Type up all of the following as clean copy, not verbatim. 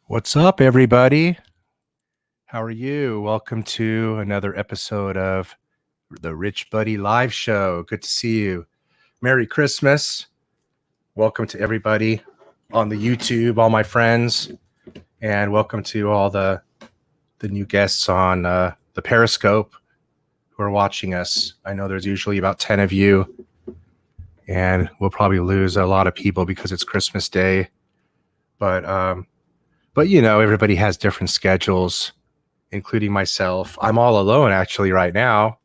What's up, everybody? How are you? Welcome to another episode of the Rich Buddy Live Show. Good to see you. Merry Christmas. Welcome to everybody on the YouTube, all my friends, and welcome to all the new guests on the Periscope who are watching us. I know there's usually about 10 of you, and we'll probably lose a lot of people because it's Christmas Day. But you know, everybody has different schedules, including myself. I'm all alone actually right now.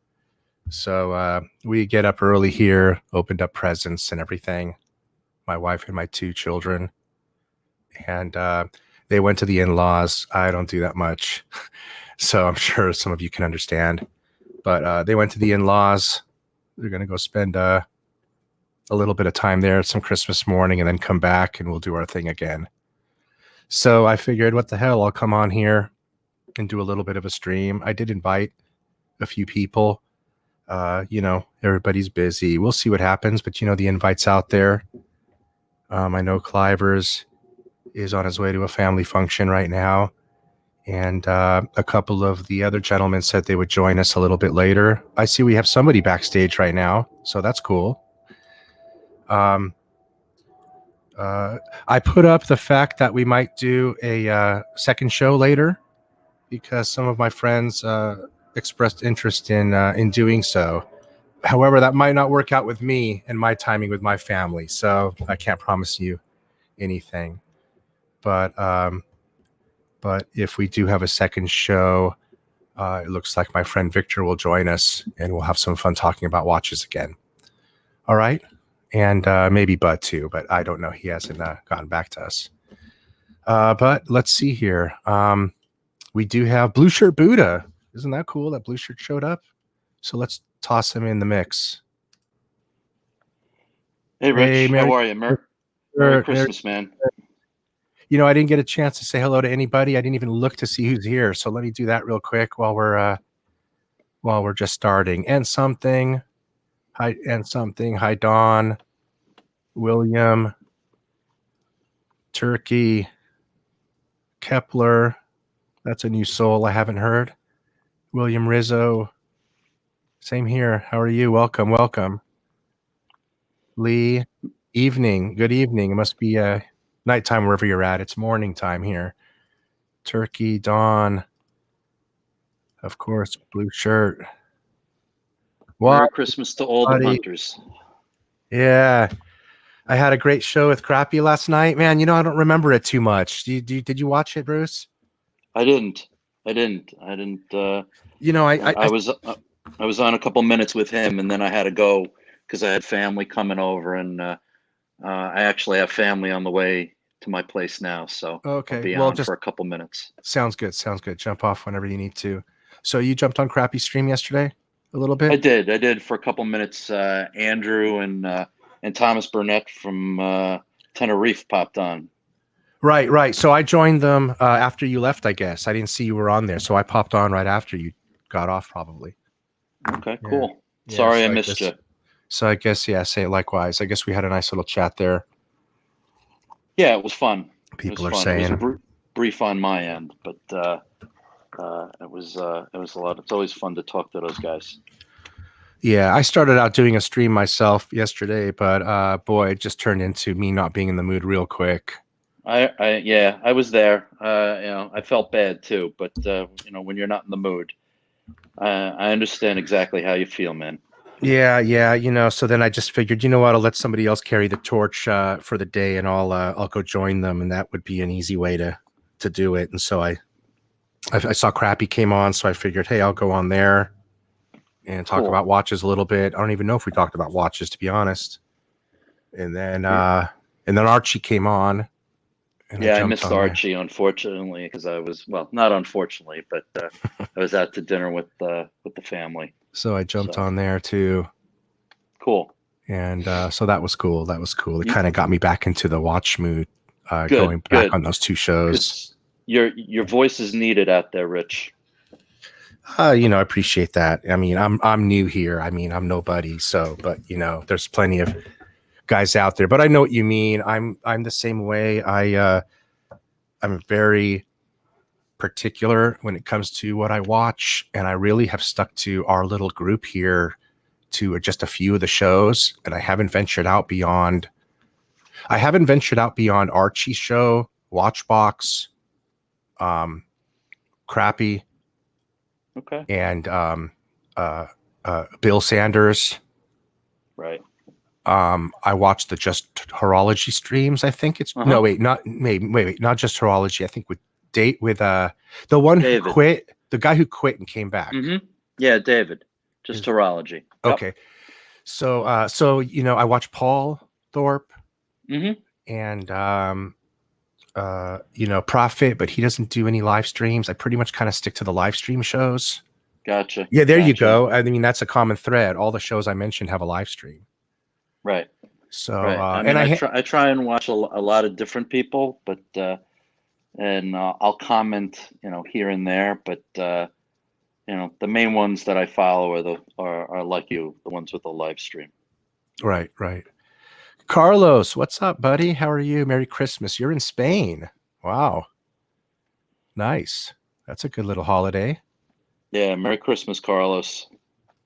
So we get up early here, opened up presents and everything. My wife and my 2 children. And they went to the in-laws. I don't do that much. So I'm sure some of you can understand. But they went to the in-laws. They're going to go spend a little bit of time there some Christmas morning and then come back and we'll do our thing again. So I figured, what the hell, I'll come on here and do a little bit of a stream. I did invite a few people. You know, everybody's busy. We'll see what happens, but you know, the invite's out there. I know Clivers is on his way to a family function right now. And a couple of the other gentlemen said they would join us a little bit later. I see we have somebody backstage right now, so that's cool. I put up the fact that we might do a second show later because some of my friends expressed interest in doing so. However, that might not work out with me and my timing with my family, so I can't promise you anything. But if we do have a second show, it looks like my friend Victor will join us, and we'll have some fun talking about watches again. All right. And maybe Bud too, but I don't know. He hasn't gotten back to us. But let's see here. We do have Blue Shirt Buddha. Isn't that cool that Blue Shirt showed up? So let's toss him in the mix. Hey, Rich. Hey, how are you? Merry Christmas, man. You know, I didn't get a chance to say hello to anybody. I didn't even look to see who's here. So let me do that real quick while we're just starting. And something. Hi, Dawn, William, Turkey, Kepler. That's a new soul I haven't heard. William Rizzo. Same here. How are you? Welcome. Lee, evening. Good evening. It must be nighttime wherever you're at. It's morning time here. Turkey, Dawn. Of course, Blue Shirt. Merry Christmas to all the hunters. Yeah. I had a great show with Crappy last night. Man, you know, I don't remember it too much. Did you watch it, Bruce? I didn't. You know, I was on a couple minutes with him, and then I had to go because I had family coming over, and I actually have family on the way to my place now. So okay, I'll be on for a couple minutes. Sounds good. Jump off whenever you need to. So you jumped on Crappy's stream yesterday? A little bit? I did for a couple minutes. Andrew and Thomas Burnett from Tenerife popped on. Right. So I joined them after you left, I guess. I didn't see you were on there, so I popped on right after you got off, probably. Okay, cool. Yeah. Sorry, so I missed you. So I guess, yeah, say it likewise. I guess we had a nice little chat there. Yeah, it was fun. People are saying. It was brief on my end, but it was a lot. It's always fun to talk to those guys. Yeah, I started out doing a stream myself yesterday, but boy, it just turned into me not being in the mood real quick. I was there. You know, I felt bad too, but you know, when you're not in the mood, I understand exactly how you feel, man. Yeah. You know, so then I just figured, you know what, I'll let somebody else carry the torch for the day, and I'll go join them, and that would be an easy way to do it. And so I saw Crappy came on, so I figured, hey, I'll go on there and talk about watches a little bit. I don't even know if we talked about watches, to be honest. And then Archie came on, and I Yeah, I jumped missed on there. Archie, unfortunately, because I was, well, not unfortunately, but I was out to dinner with the family. So I jumped So on there too. cool. And so that was cool. That was cool. It You, kind of got me back into the watch mood, good, going back good, on those two shows. because your voice is needed out there, Rich. You know, I appreciate that. I mean, I'm new here. I mean, I'm nobody. So, but you know, there's plenty of guys out there. But I know what you mean. I'm the same way. I'm very particular when it comes to what I watch, and I really have stuck to our little group here to just a few of the shows, and I haven't ventured out beyond. I haven't ventured out beyond Archie's show, Watchbox, Crappy, Okay. and Bill Sanders. Right. I watched the Just Horology streams. I think it's no wait, not maybe wait, not Just Horology. I think with the one David. who quit, the guy who quit and came back. Yeah, David. Just Horology. Yep. Okay. So you know, I watched Paul Thorpe and you know, Prophet, but he doesn't do any live streams. I pretty much kind of stick to the live stream shows. Gotcha. Yeah, there you go. I mean, that's a common thread. All the shows I mentioned have a live stream. Right. So right. I mean, I try and watch a lot of different people, but and I'll comment, you know, here and there, but you know, the main ones that I follow are like you, the ones with the live stream. Right, right. Carlos, what's up, buddy? How are you? Merry Christmas. You're in Spain. Wow. Nice. That's a good little holiday. Yeah, Merry Christmas, Carlos.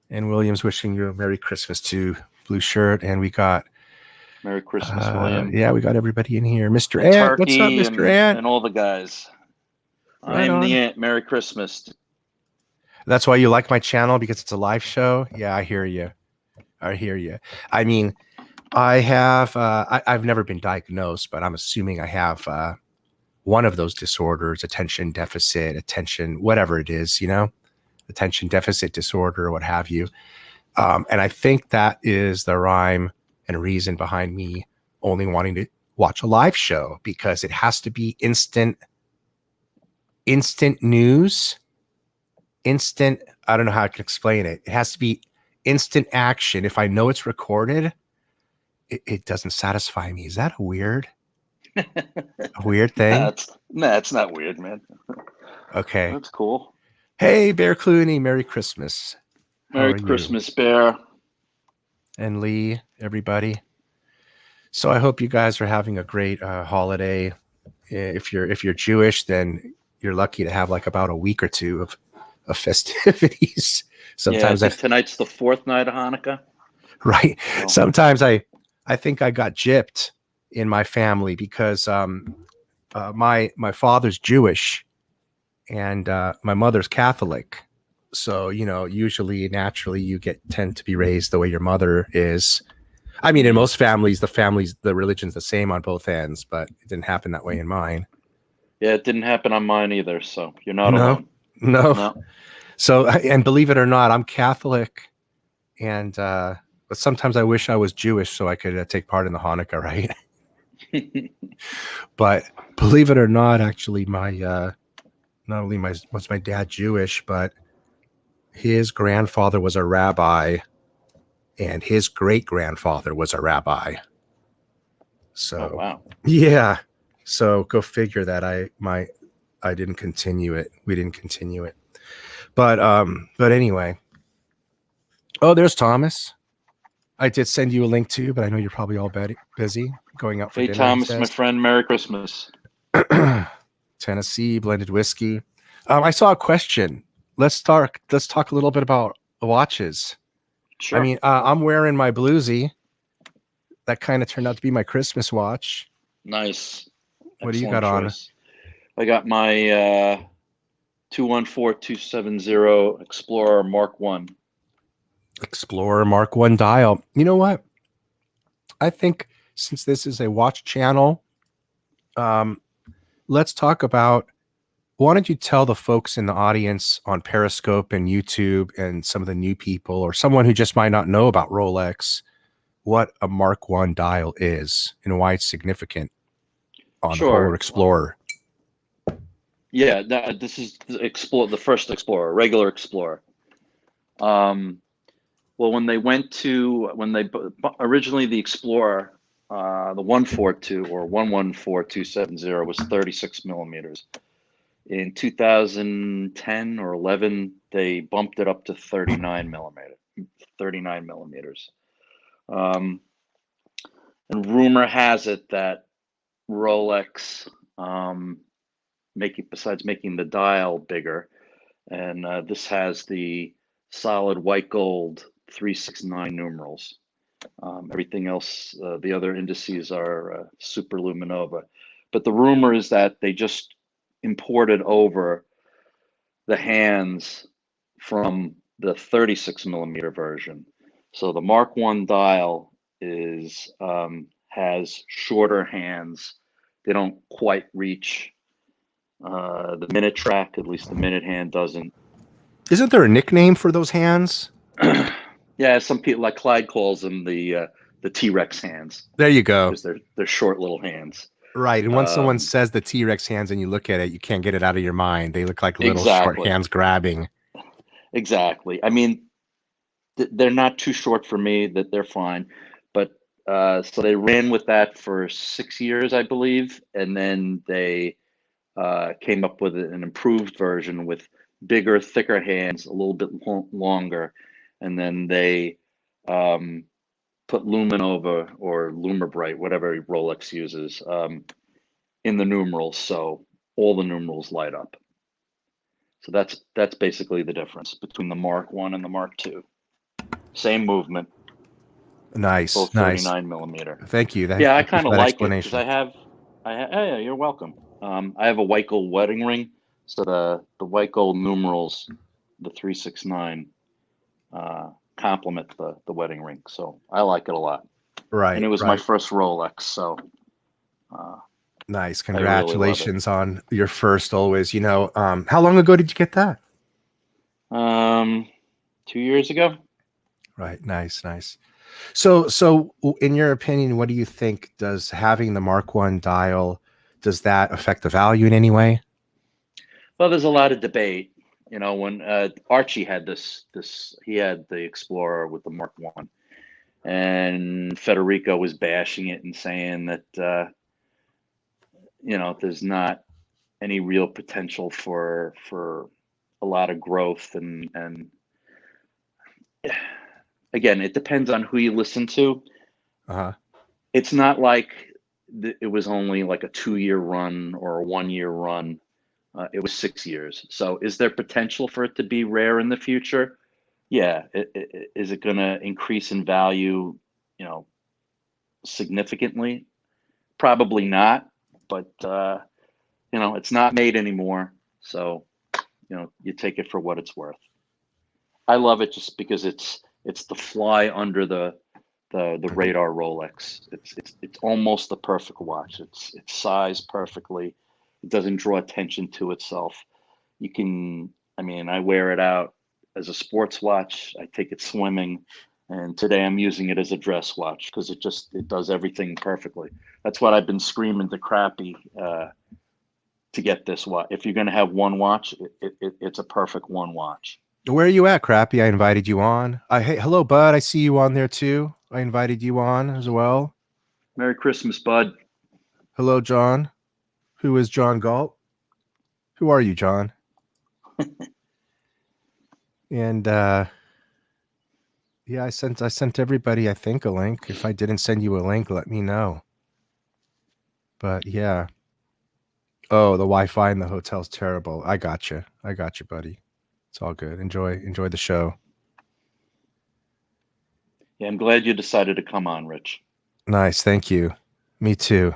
And William's wishing you a Merry Christmas too. Blue shirt, and we got Merry Christmas, William. Yeah, we got everybody in here. Mr. Ant, what's up, Mr. Ant? And all the guys. Right I'm the Ant. Merry Christmas. That's why you like my channel, because it's a live show. Yeah, I hear you. I hear you. I mean, I have I've never been diagnosed, but I'm assuming I have one of those disorders: attention deficit, attention, whatever it is, you know, attention deficit disorder, what have you. And I think that is the rhyme and reason behind me only wanting to watch a live show, because it has to be instant news, instant. I don't know how I can explain it. It has to be instant action. If I know it's recorded, it doesn't satisfy me. Is that a weird thing? Nah, it's not weird, man. Okay. That's cool. Hey, Bear Clooney, Merry Christmas. Merry Christmas, Bear. And Lee, everybody. So I hope you guys are having a great holiday. If you're Jewish, then you're lucky to have like about a week or two of festivities. Sometimes I think tonight's the fourth night of Hanukkah. Right. Oh. Sometimes I think I got gypped in my family, because my father's Jewish and my mother's Catholic. So, you know, usually naturally you tend to be raised the way your mother is. I mean, in most families, the religion's the same on both ends, but it didn't happen that way in mine. Yeah, it didn't happen on mine either. So you're not alone. No. So, and believe it or not, I'm Catholic, and but sometimes I wish I was Jewish so I could take part in the Hanukkah, right? But believe it or not, actually, my not only was my dad Jewish, but his grandfather was a rabbi, and his great-grandfather was a rabbi. So, oh, wow. Yeah. So go figure that I didn't continue it. We didn't continue it. But anyway. Oh, there's Thomas. I did send you a link too, but I know you're probably all busy going out for dinner. Hey, Thomas, my friend, Merry Christmas. Tennessee blended whiskey. I saw a question. Let's talk a little bit about watches. Sure. I mean, I'm wearing my bluesy. That kind of turned out to be my Christmas watch. Nice. What do you got choice. On? I got my 214270 Explorer Mark 1. Explorer Mark 1 dial. You know what? I think since this is a watch channel, let's talk about, why don't you tell the folks in the audience on Periscope and YouTube and some of the new people, or someone who just might not know about Rolex, what a Mark 1 dial is and why it's significant. on the whole Sure. Explorer. Yeah, this is the first Explorer, regular Explorer. Well, when they originally the Explorer, the 142 or 114270 was 36 millimeters. In 2010 or 11, they bumped it up to 39 millimeters. And rumor has it that Rolex, besides making the dial bigger, and this has the solid white gold 369 numerals. Everything else, the other indices are super luminova. But the rumor is that they just imported over the hands from the 36 millimeter version. So the Mark 1 dial has shorter hands. They don't quite reach the minute track, at least the minute hand doesn't. Isn't there a nickname for those hands? Yeah, some people, like Clyde calls them the T-Rex hands. There you go. Because they're short little hands. Right. And when someone says the T-Rex hands and you look at it, you can't get it out of your mind. They look like little short hands grabbing. Exactly. I mean, they're not too short for me, that they're fine. But so they ran with that for 6 years, I believe. And then they came up with an improved version with bigger, thicker hands, a little bit longer. And then they put Luminova or Lumibright, whatever Rolex uses, in the numerals, so all the numerals light up. So that's basically the difference between the Mark 1 and the Mark 2. Same movement. Nice, both 39 millimeter. Thank you. Yeah, I kind of like it because yeah, you're welcome. I have a white gold wedding ring, so the white gold numerals, the 369, complement the wedding ring. So I like it a lot. Right. And it was my first Rolex, so. Nice. Congratulations on your first always. You know, how long ago did you get that? 2 years ago. Right. Nice. So in your opinion, what do you think, does having the Mark 1 dial, does that affect the value in any way? Well, there's a lot of debate. You know, when Archie had he had the Explorer with the Mark 1, and Federico was bashing it and saying that, you know, there's not any real potential for a lot of growth. And again, it depends on who you listen to. It's not like it was only like a 2-year run or a 1-year run. It was 6 years. So is there potential for it to be rare in the future? Yeah. Is it going to increase in value, you know, significantly? Probably not. But, you know, it's not made anymore. So, you know, you take it for what it's worth. I love it just because it's the fly under the radar Rolex. It's almost the perfect watch. It's sized perfectly. It doesn't draw attention to itself. You can, I mean, I wear it out as a sports watch. I take it swimming, and today I'm using it as a dress watch because it does everything perfectly. That's what I've been screaming to Crappy to get this watch. If you're going to have one watch, it's a perfect one watch. Where are you at, Crappy? I invited you on. Hey, hello, bud. I see you on there too. I invited you on as well. Merry Christmas, bud. Hello, John. Who is John Galt? Who are you, John? And yeah, I sent everybody, I think, a link. If I didn't send you a link, let me know. But yeah. Oh, the Wi-Fi in the hotel's terrible. I got you, buddy. It's all good. Enjoy the show. Yeah, I'm glad you decided to come on, Rich. Nice, thank you. Me too.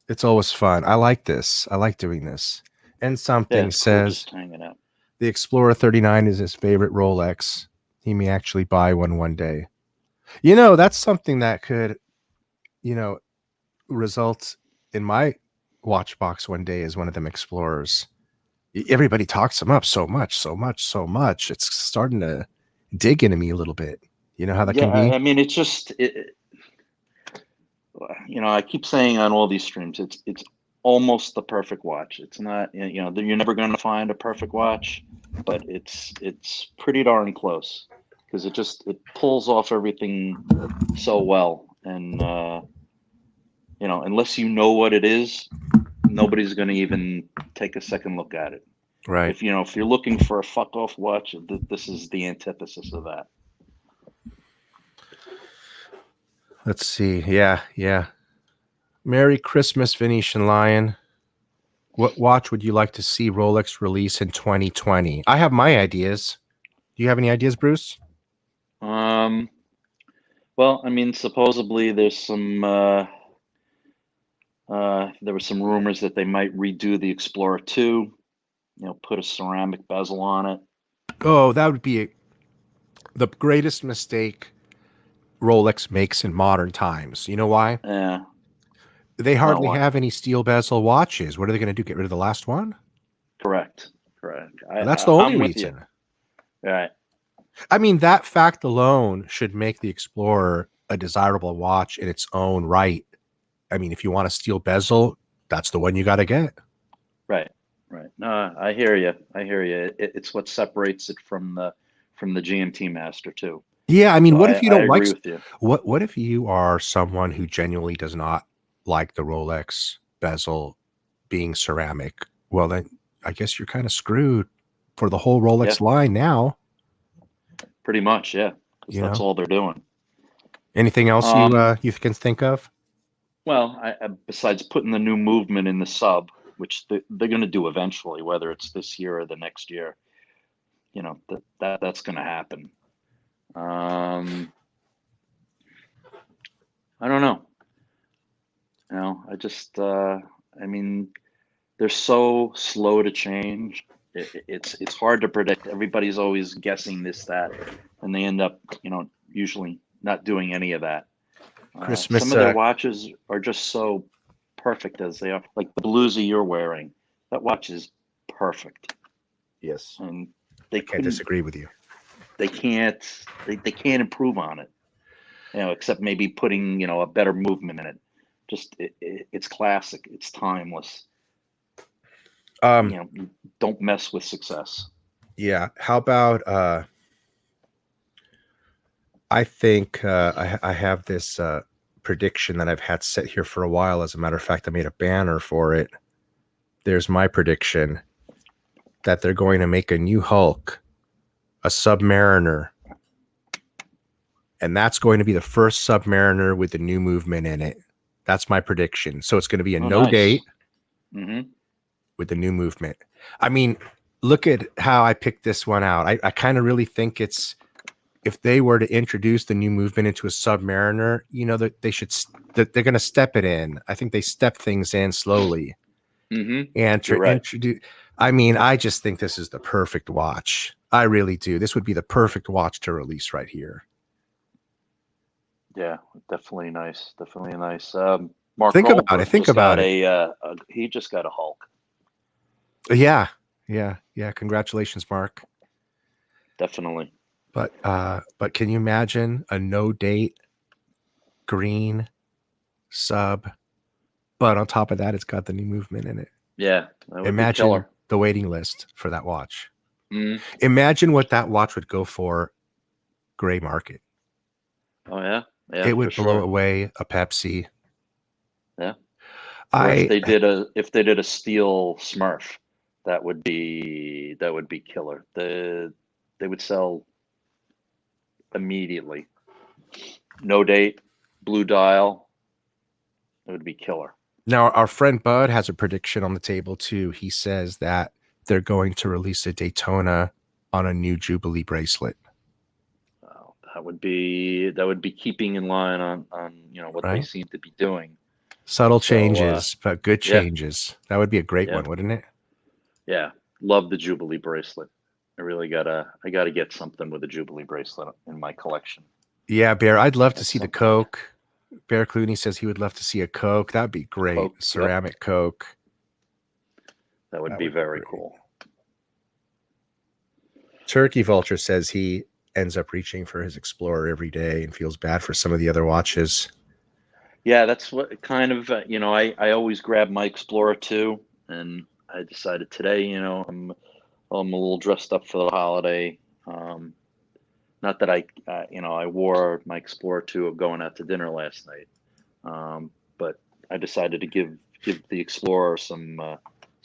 It's always fun. I like this. I like doing this. And something says cool hanging out. The Explorer 39 is his favorite Rolex. He may actually buy one day. You know, that's something that could, you know, result in my watch box one day as one of them Explorers. Everybody talks them up so much. It's starting to dig into me a little bit. You know how that can be? I mean, it's just I keep saying on all these streams, it's almost the perfect watch. It's not, you're never going to find a perfect watch, but it's pretty darn close because it pulls off everything so well. And unless you know what it is, nobody's going to even take a second look at it. Right. If you're looking for a fuck off watch, this is the antithesis of that. Let's see. Yeah. Merry Christmas, Venetian Lion. What watch would you like to see Rolex release in 2020? I have my ideas. Do you have any ideas, Bruce? Well, I mean, supposedly there's some there were some rumors that they might redo the Explorer 2, put a ceramic bezel on it. Oh, that would be the greatest mistake Rolex makes in modern times. You know why? Yeah. They No, hardly why? have any steel bezel watches. What are they going to do? Get rid of the last one? Correct. That's the only I'm with you. reason. Right. I mean, that fact alone should make the Explorer a desirable watch in its own right. I mean, if you want a steel bezel, that's the one you got to get. Right. No, I hear you. It's what separates it from the GMT Master too. Yeah, I mean, So what if you I don't like agree with you. what if you are someone who genuinely does not like the Rolex bezel being ceramic? Well, then I guess you're kind of screwed for the whole Rolex line now. Pretty much, yeah. Because that's all they're doing. Anything else you can think of? Well, besides putting the new movement in the sub, which they're going to do eventually, whether it's this year or the next year, that's going to happen. I don't know. I mean, they're so slow to change. It's hard to predict. Everybody's always guessing this, that, and they end up, usually not doing any of that. Christmas. Some of their watches are just so perfect as they are. Like the Bluesy you're wearing, that watch is perfect. Yes, and I can't disagree with you. They can't improve on it, except maybe putting a better movement in it. Just it's classic. It's timeless. Don't mess with success. Yeah. How about I think I have this prediction that I've had set here for a while. As a matter of fact, I made a banner for it. There's my prediction that they're going to make a new Hulk, a Submariner, and that's going to be the first Submariner with the new movement in it. That's my prediction. So it's going to be a date with the new movement. I mean, look at how I picked this one out. I kind of really think it's, if they were to introduce the new movement into a Submariner, that they're going to step it in. I think they step things in slowly. And to introduce, I mean, I just think this is the perfect watch. I really do. This would be the perfect watch to release right here. Yeah, definitely nice. Definitely nice. Mark Think Goldberg about it. Think about it. He just got a Hulk. Yeah. Congratulations, Mark. Definitely. But can you imagine a no date green sub? But on top of that, it's got the new movement in it. Yeah, that would imagine be killer. The waiting list for that watch. Imagine what that watch would go for gray market. Oh yeah, it would blow away a Pepsi. Yeah. Or if they did a steel Smurf, that would be killer. They would sell immediately. No date, blue dial. It would be killer. Now, our friend Bud has a prediction on the table too. He says that they're going to release a Daytona on a new Jubilee bracelet. Wow, that would be keeping in line on what they seem to be doing. Subtle changes, but good changes. That would be a great one, wouldn't it? Yeah, love the Jubilee bracelet. I gotta get something with a Jubilee bracelet in my collection. Yeah, Bear, I'd love to see the Coke. Bear Clooney says he would love to see a Coke. That'd be great. Coke, ceramic Coke. That would be very cool. Turkey Vulture says he ends up reaching for his Explorer every day and feels bad for some of the other watches. Yeah, that's what kind of, I always grab my Explorer too, and I decided today, I'm a little dressed up for the holiday. Um, Not that I wore my Explorer 2 of going out to dinner last night, but I decided to give the Explorer some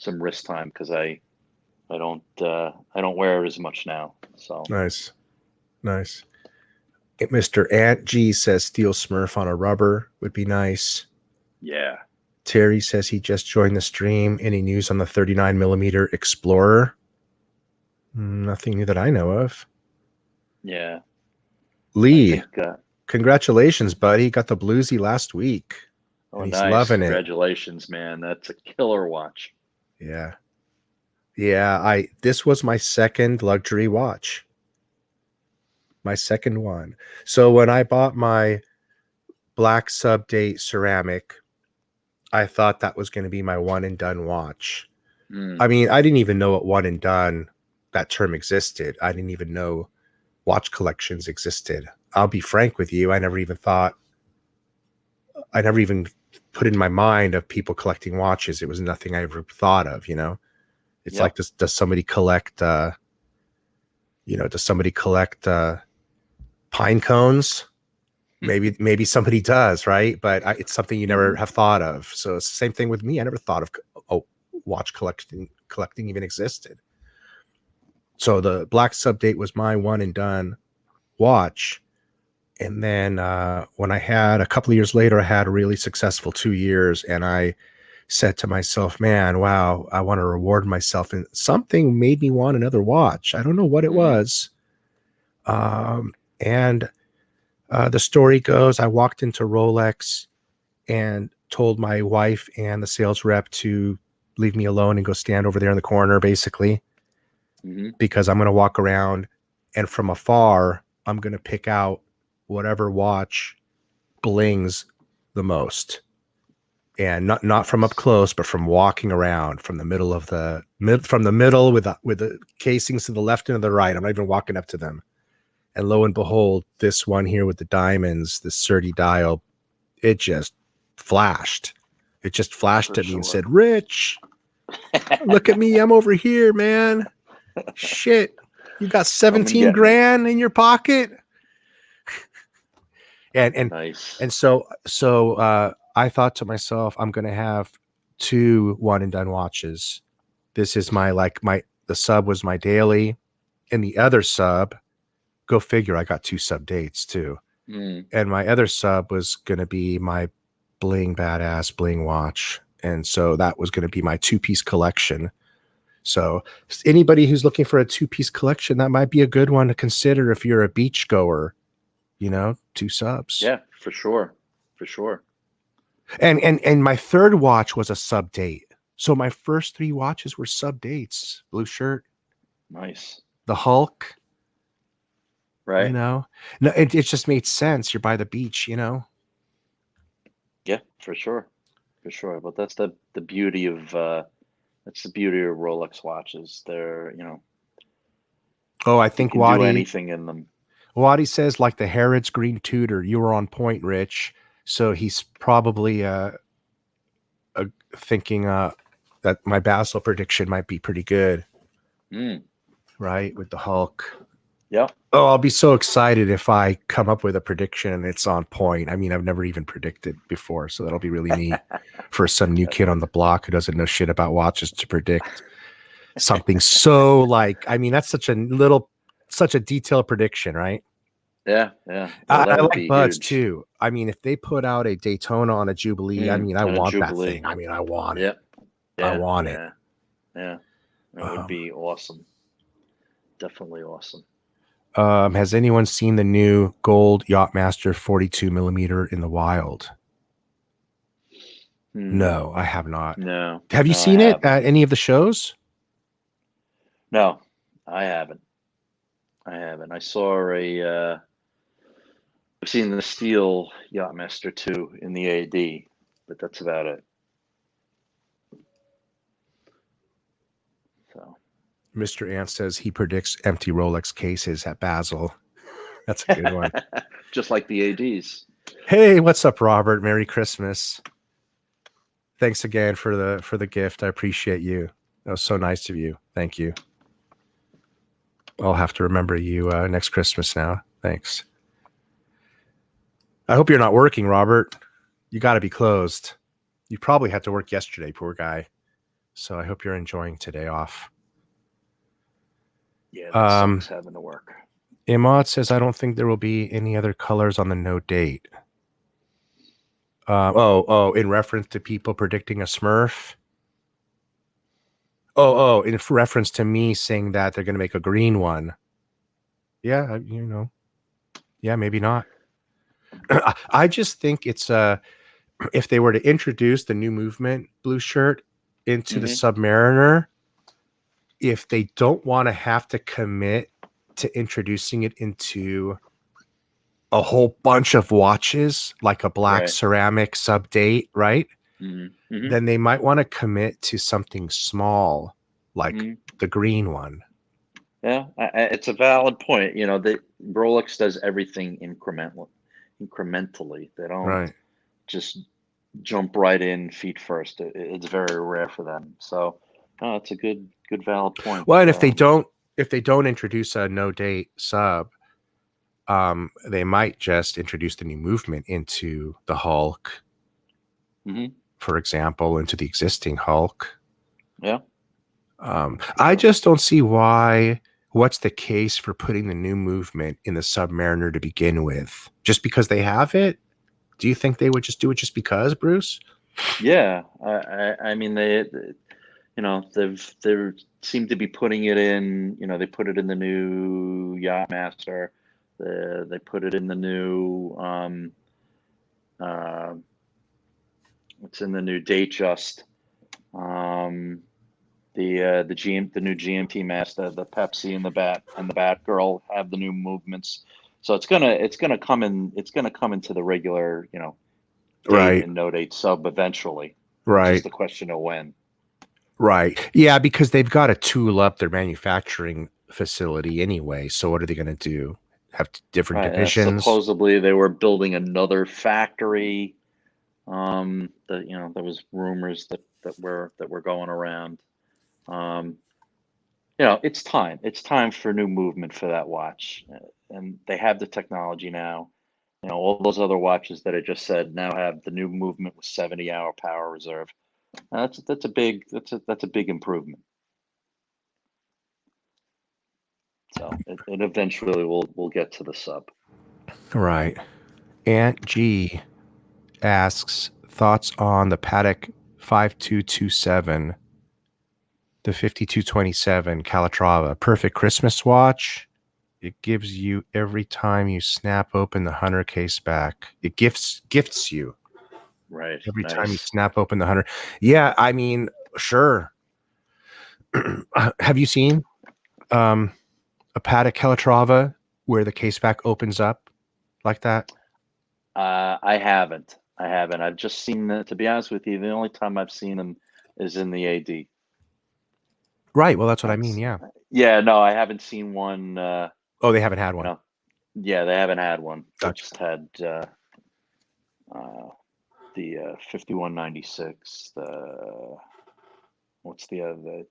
wrist time because I don't wear it as much now. So Nice. Nice. Mr. Ant G says steel Smurf on a rubber would be nice. yeah, Terry says he just joined the stream. Any news on the 39 millimeter Explorer? Nothing new that I know of. yeah, I Lee, think. congratulations, buddy. Got the bluesy last week, Oh, and he's nice! loving it. Congratulations, man. That's a killer watch. Yeah. Yeah, this was my second luxury watch. My second one. So when I bought my black sub-date ceramic, I thought that was going to be my one and done watch. Mm, I mean, I didn't even know what one and done, that term existed. I didn't even know watch collections existed. I'll be frank with you. I never even put in my mind of people collecting watches. It was nothing I ever thought of, It's like, yep. does somebody collect, pine cones? Maybe somebody does, right? But it's something you never Hmm. have thought of. So it's the same thing with me. I never thought of watch collecting even existed. So the black sub-date was my one and done watch. And then when I had a couple of years later, I had a really successful 2 years, and I said to myself, man, wow, I want to reward myself. And something made me want another watch. I don't know what it Mm, was. And the story goes, I walked into Rolex and told my wife and the sales rep to leave me alone and go stand over there in the corner, basically, hmm. because I'm going to walk around and from afar, I'm going to pick out whatever watch blings the most. And not from up Nice. close, but from walking around from the middle of from the middle with the casings to the left and to the right. I'm not even walking up to them. And lo and behold, this one here with the diamonds, the 30 dial, it just flashed. It just flashed For at me and sure. said, Rich, look at me. I'm over here, man. Shit. You got Come and 17 get me. grand in your pocket? And and Nice. and so I thought to myself, I'm gonna have two one and done watches. This is the sub was my daily, and the other sub, go figure, I got two sub dates too. Mm, And my other sub was gonna be my bling badass bling watch. And so that was gonna be my two-piece collection. So anybody who's looking for a two-piece collection, that might be a good one to consider if you're a beach goer, two subs. yeah, for sure. For sure. And my third watch was a sub date. So my first three watches were sub dates. Blue shirt, Nice. the Hulk, Right. No, it just made sense. You're by the beach. Yeah, for sure. For sure. But that's the beauty of Rolex watches. Oh, I You think can do Wadi anything in them. Wadi says like the Harrods Green Tudor. You were on point, Rich. So he's probably thinking that my Basel prediction might be pretty good, Mm, right? With the Hulk. yeah. Oh, I'll be so excited if I come up with a prediction and it's on point. I mean, I've never even predicted before, so that'll be really neat for some new kid on the block who doesn't know shit about watches to predict something so that's such a detailed prediction, right? Yeah, yeah. Well, I that would like be buds huge. too. I mean, if they put out a Daytona on a Jubilee, I And a want that Jubilee. thing. I want it. Yep. I Yeah, want it. yeah, yeah. That would Um, be awesome. Definitely awesome. has anyone seen the new gold Yachtmaster 42 millimeter in the wild? Hmm. No, I have not. No, Have you no, I seen it haven't. at any of the shows? No, I haven't. I haven't. I've seen the Steel Yachtmaster 2 in the AD, but that's about it. So, Mr. Ant says he predicts empty Rolex cases at Basel. That's a good one. just like the ADs. Hey, what's up, Robert? Merry Christmas. Thanks again for the gift. I appreciate you. That was so nice of you. Thank you. I'll have to remember you next Christmas now. Thanks. I hope you're not working, Robert. You got to be closed. You probably had to work yesterday, poor guy. So I hope you're enjoying today off. Yeah, that sucks having to work. Imad says, I don't think there will be any other colors on the no date. In reference to people predicting a Smurf. In reference to me saying that they're going to make a green one. Yeah, yeah, maybe not. I just think it's if they were to introduce the new movement blue shirt into the Submariner, if they don't want to have to commit to introducing it into a whole bunch of watches, like a black ceramic sub date, right? Then they might want to commit to something small, like the green one. Yeah, it's a valid point. You know, Rolex does everything incrementally. They don't just jump right in feet first. It's very rare for them. So, it's a good valid point. Well, and if they don't introduce a no date sub, they might just introduce the new movement into the Hulk, for example, into the existing Hulk. Yeah. I just don't see what's the case for putting the new movement in the Submariner to begin with? Just because they have it? Do you think they would just do it just because, Bruce? Yeah, I mean they seem to be putting it in. You know, they put it in the new Yachtmaster. They put it in the new it's in the new Datejust. The new GMT master, the Pepsi and the Batgirl have the new movements. So it's gonna come into the regular, date and no date sub eventually. It's just a question of when. Right. Yeah, because they've got to tool up their manufacturing facility anyway. So what are they going to do? Have different divisions? Supposedly they were building another factory. There was rumors that were going around. It's time. It's time for new movement for that watch, and they have the technology now. All those other watches that I just said now have the new movement with 70-hour power reserve. That's a big improvement. So it eventually will get to the sub. Right. Aunt G asks thoughts on the Patek 5227, the 5227 Calatrava, perfect Christmas watch. It gives you every time you snap open the Hunter case back. It gifts you. Right. Every time you snap open the Hunter. Yeah, I mean, sure. Have you seen a Patek Calatrava where the case back opens up like that? I haven't. I've just seen to be honest with you, the only time I've seen them is in the AD. Right. Well, that's what I mean. Yeah. Yeah. No, I haven't seen one. Oh, they haven't had one. Yeah, they haven't had one. Gotcha. They just had the 5196. What's the other?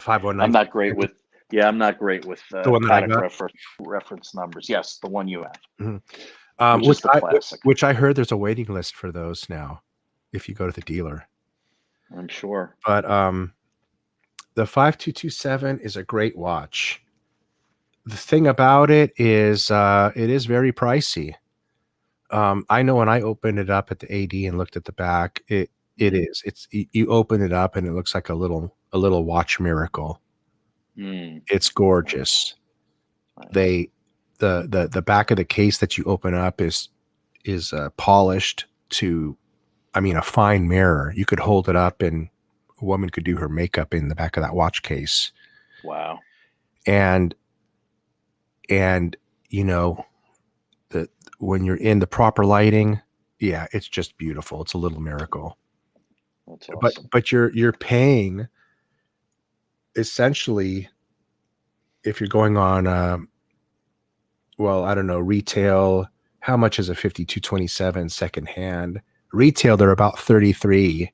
519. I'm not great with. Yeah, I'm not great with the one that I got? reference numbers. Yes, the one you have. Mm-hmm. Which is the classic. Which I heard there's a waiting list for those now, if you go to the dealer. I'm sure. But the 5227 is a great watch. The thing about it is very pricey. I know when I opened it up at the AD and looked at the back, you open it up and it looks like a little watch miracle. It's gorgeous. Nice. The back of the case that you open up is polished to, I mean, a fine mirror. You could hold it up and a woman could do her makeup in the back of that watch case. Wow. And when you're in the proper lighting, yeah, it's just beautiful. It's a little miracle. That's awesome. But you're paying essentially, if you're going on I don't know, retail How much is a 5227 secondhand? Retail, they're about 33.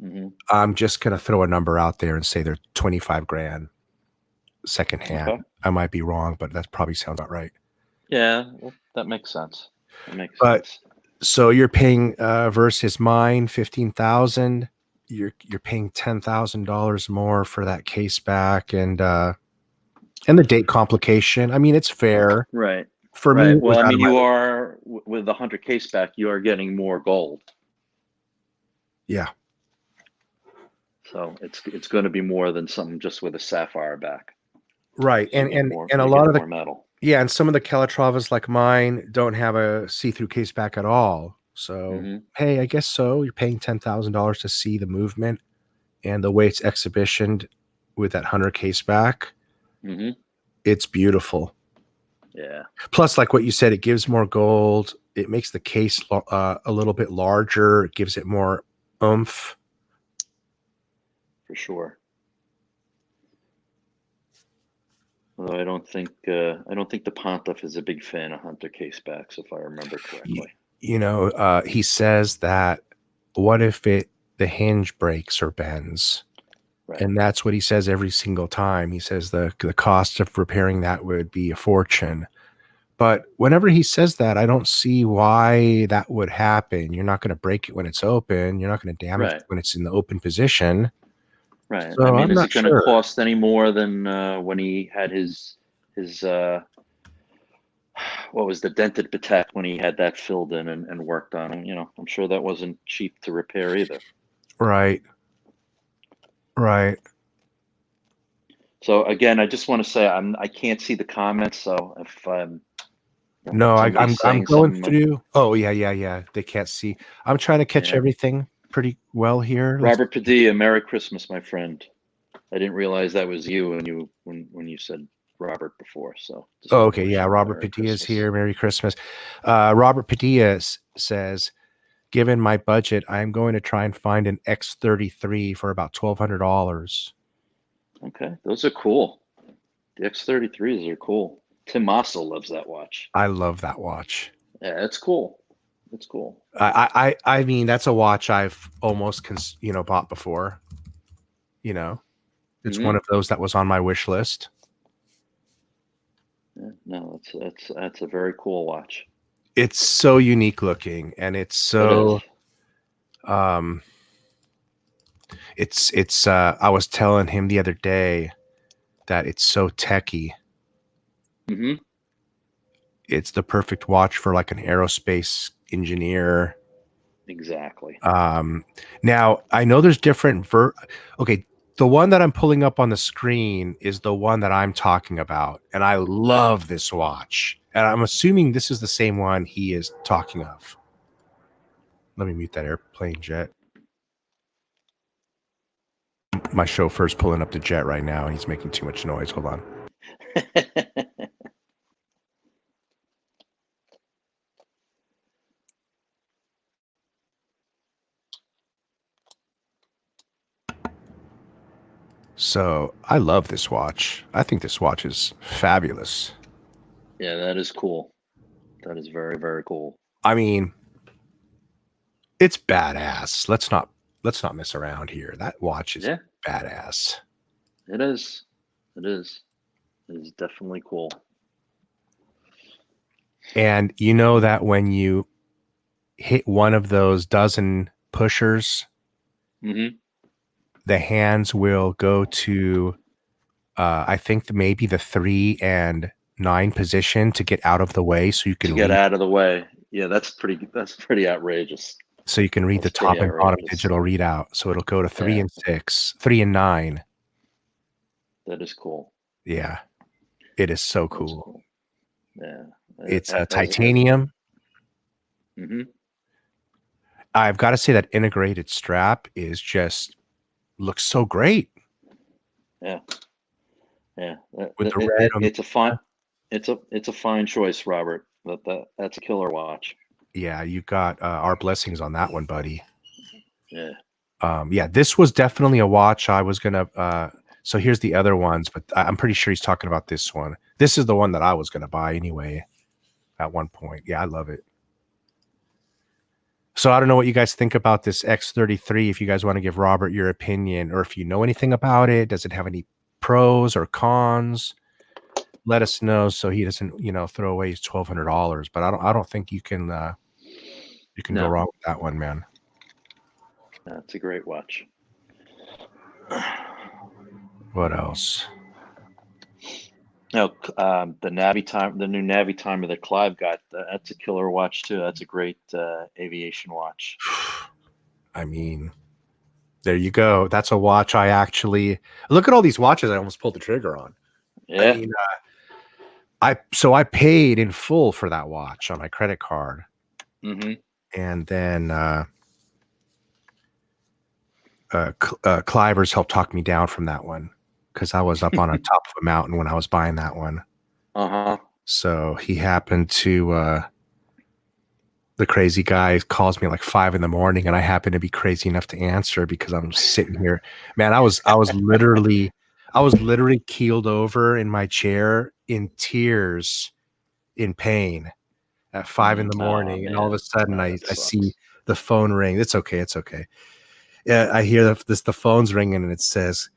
Mm-hmm. I'm just gonna throw a number out there and say they're 25 grand secondhand. Okay. I might be wrong, but that probably sounds about right. Yeah, that makes sense. That makes But sense. so you're paying versus mine 15,000. You're paying $10,000 more for that case back and the date complication. I mean, it's fair. Right. For me, Right. it was Well, I out of mean, my you are with the 100 case back, you are getting more gold. yeah. So it's going to be more than something just with a sapphire back. Right. So And a you lot get of the more metal. yeah, and some of the Calatravas like mine don't have a see-through case back at all. So Mm-hmm. hey, I guess so. You're paying $10,000 to see the movement and the way it's exhibitioned with that 100 case back. Mm-hmm. It's beautiful. Yeah. Plus, like what you said, it gives more gold. It makes the case a little bit larger. It gives it more oomph. For sure. Although I don't think the Pontiff is a big fan of Hunter case backs, if I remember correctly. You know, he says that what if the hinge breaks or bends? Right. And that's what he says every single time. He says the cost of repairing that would be a fortune. But whenever he says that, I don't see why that would happen. You're not going to break it when it's open. You're not going to damage Right. it when it's in the open position. Right. So I mean, I'm is not it going to sure. cost any more than when he had his what was the dented Patek when he had that filled in and worked on him? You know, I'm sure that wasn't cheap to repair either. Right. Right. So again, I just want to say I can't see the comments, so if No, somebody's I'm saying going something, through. Oh yeah. They can't see. I'm trying to catch yeah. everything pretty well here. Robert Padilla, Merry Christmas, my friend. I didn't realize that was you when you said Robert before. So just Oh, want to okay. wish Yeah. him a Robert Merry Padilla is Christmas. here. Merry Christmas. Robert Padilla says, given my budget, I'm going to try and find an X33 for about $1,200. Okay, those are cool. The X33s are cool. Tim Mosso loves that watch. I love that watch. Yeah, it's cool. It's cool. I mean, that's a watch I've almost, bought before. You know, it's one of those that was on my wish list. Yeah, no, that's a very cool watch. It's so unique looking, and it's so, it's I was telling him the other day that it's so techy. Mm-hmm. It's the perfect watch for like an aerospace engineer. Exactly. Now I know there's different okay, the one that I'm pulling up on the screen is the one that I'm talking about, and I love this watch. And I'm assuming this is the same one he is talking of. Let me mute that airplane jet. My chauffeur's pulling up the jet right now, and he's making too much noise. Hold on. So I love this watch. I think this watch is fabulous. Yeah, that is cool. That is very, very cool. I mean, it's badass. Let's not mess around here. That watch is badass. It is. It is. It is definitely cool. And you know that when you hit one of those dozen pushers, the hands will go to, I think maybe the 3 and 9 position to get out of the way, so you can get out of the way. Yeah, that's pretty outrageous. So you can read the top and bottom digital readout. So it'll go to 3 and 6, 3 and 9. That is cool. Yeah, it is so cool. Yeah, it's a titanium. I've got to say that integrated strap is just looks so great. Yeah. With the red, it's a fine choice, Robert. That's a killer watch. Yeah, you got our blessings on that one, buddy. Yeah. Yeah, this was definitely a watch I was gonna. So here's the other ones, but I'm pretty sure he's talking about this one. This is the one that I was gonna buy anyway. at one point. Yeah, I love it. So I don't know what you guys think about this X33. If you guys want to give Robert your opinion, or if you know anything about it, does it have any pros or cons? Let us know so he doesn't, throw away his $1,200. But I don't think you can go No. wrong with that one, man. That's a great watch. What else? No, the Navitimer, the new Navitimer that Clive got, that's a killer watch too. That's a great aviation watch. I mean, there you go. That's a watch I actually look at all these watches I almost pulled the trigger on. Yeah. I mean, I paid in full for that watch on my credit card. Mm-hmm. And then Clivers helped talk me down from that one because I was up on a top of a mountain when I was buying that one. Uh-huh. So he happened to the crazy guy calls me like 5 a.m, and I happen to be crazy enough to answer because I'm sitting here. Man, I was literally keeled over in my chair in tears, in pain at 5 a.m, and all of a sudden I see the phone ring. It's okay. It's okay. Yeah, I hear the phone's ringing and it says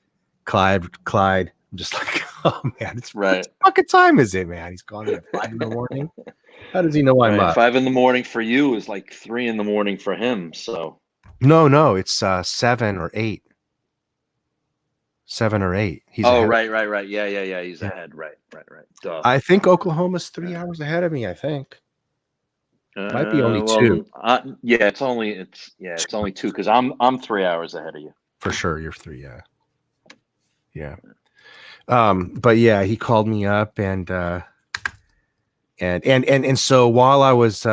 Clyde. I'm just like, oh man, it's right. What fucking time is it, man? He's calling me at 5 a.m. How does he know I'm up? 5 a.m. for you is like 3 a.m. for him. So no, it's 7 or 8. 7 or 8. He's ahead. Right. Yeah. He's ahead. Right. Duh. I think Oklahoma's 3 hours ahead of me. I think might be only 2. It's only 2 because I'm 3 hours ahead of you. For sure, you're 3. Yeah. But yeah, he called me up and so while I was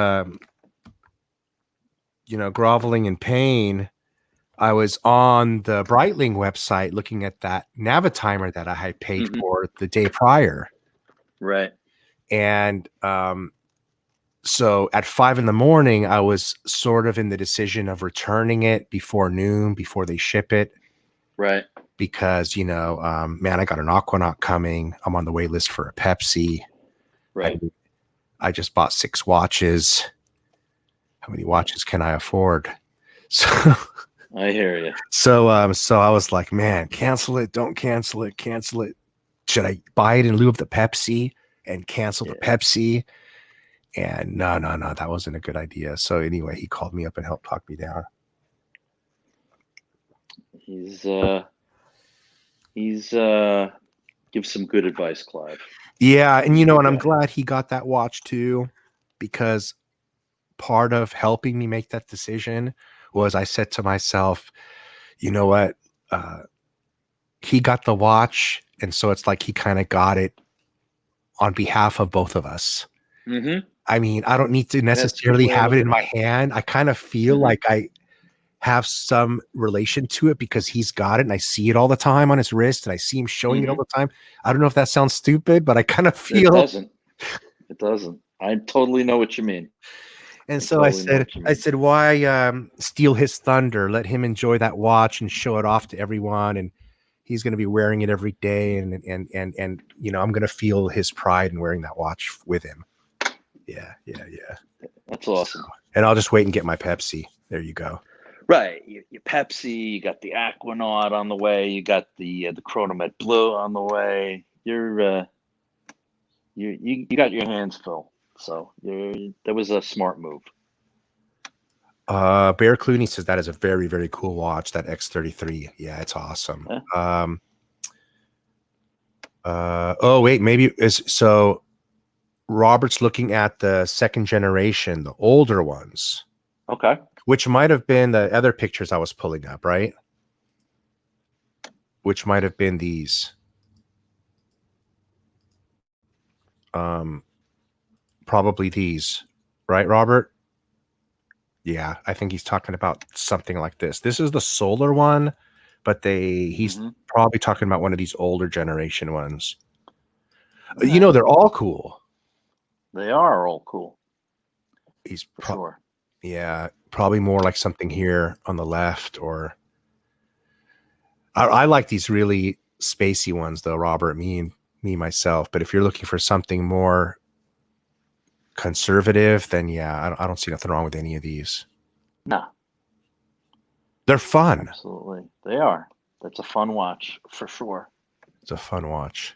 groveling in pain, I was on the Breitling website looking at that Navitimer that I had paid for the day prior. Right. And so at 5 a.m, I was sort of in the decision of returning it before noon, before they ship it. Right. Because, man, I got an Aquanaut coming. I'm on the wait list for a Pepsi. Right. I just bought 6 watches. How many watches can I afford? So I hear you. So I was like, man, cancel it. Don't cancel it. Cancel it. Should I buy it in lieu of the Pepsi and cancel the Pepsi? And no, that wasn't a good idea. So anyway, he called me up and helped talk me down. He's gives some good advice, Clive. Yeah, and and I'm glad he got that watch too, because part of helping me make that decision was I said to myself, you know what? He got the watch, and so it's like he kind of got it on behalf of both of us. Mm-hmm. I mean, I don't need to necessarily have it in my hand. I kind of feel like I have some relation to it because he's got it and I see it all the time on his wrist and I see him showing it all the time. I don't know if that sounds stupid, but I kind of feel it doesn't. I totally know what you mean. And so I said, why steal his thunder? Let him enjoy that watch and show it off to everyone. And he's going to be wearing it every day. And I'm going to feel his pride in wearing that watch with him. Yeah. That's awesome. So, and I'll just wait and get my Pepsi. There you go. Right. Your Pepsi, you got the Aquanaut on the way. You got the Chronomet Blue on the way. You got your hands full. So that was a smart move. Bear Clooney says that is a very, very cool watch. That X33. Yeah, it's awesome. Oh wait, maybe so Robert's looking at the second generation, the older ones. Okay. Which might have been the other pictures I was pulling up, right? Which might have been these. Probably these, right, Robert? Yeah, I think he's talking about something like this. This is the solar one, but he's probably talking about one of these older generation ones. Yeah. They're all cool. They are all cool. He's sure. Yeah, probably more like something here on the left, or I like these really spacey ones though, Robert, me myself. But if you're looking for something more conservative, then yeah, I don't see nothing wrong with any of these. No, They're fun. absolutely. They are. That's a fun watch for sure. It's a fun watch.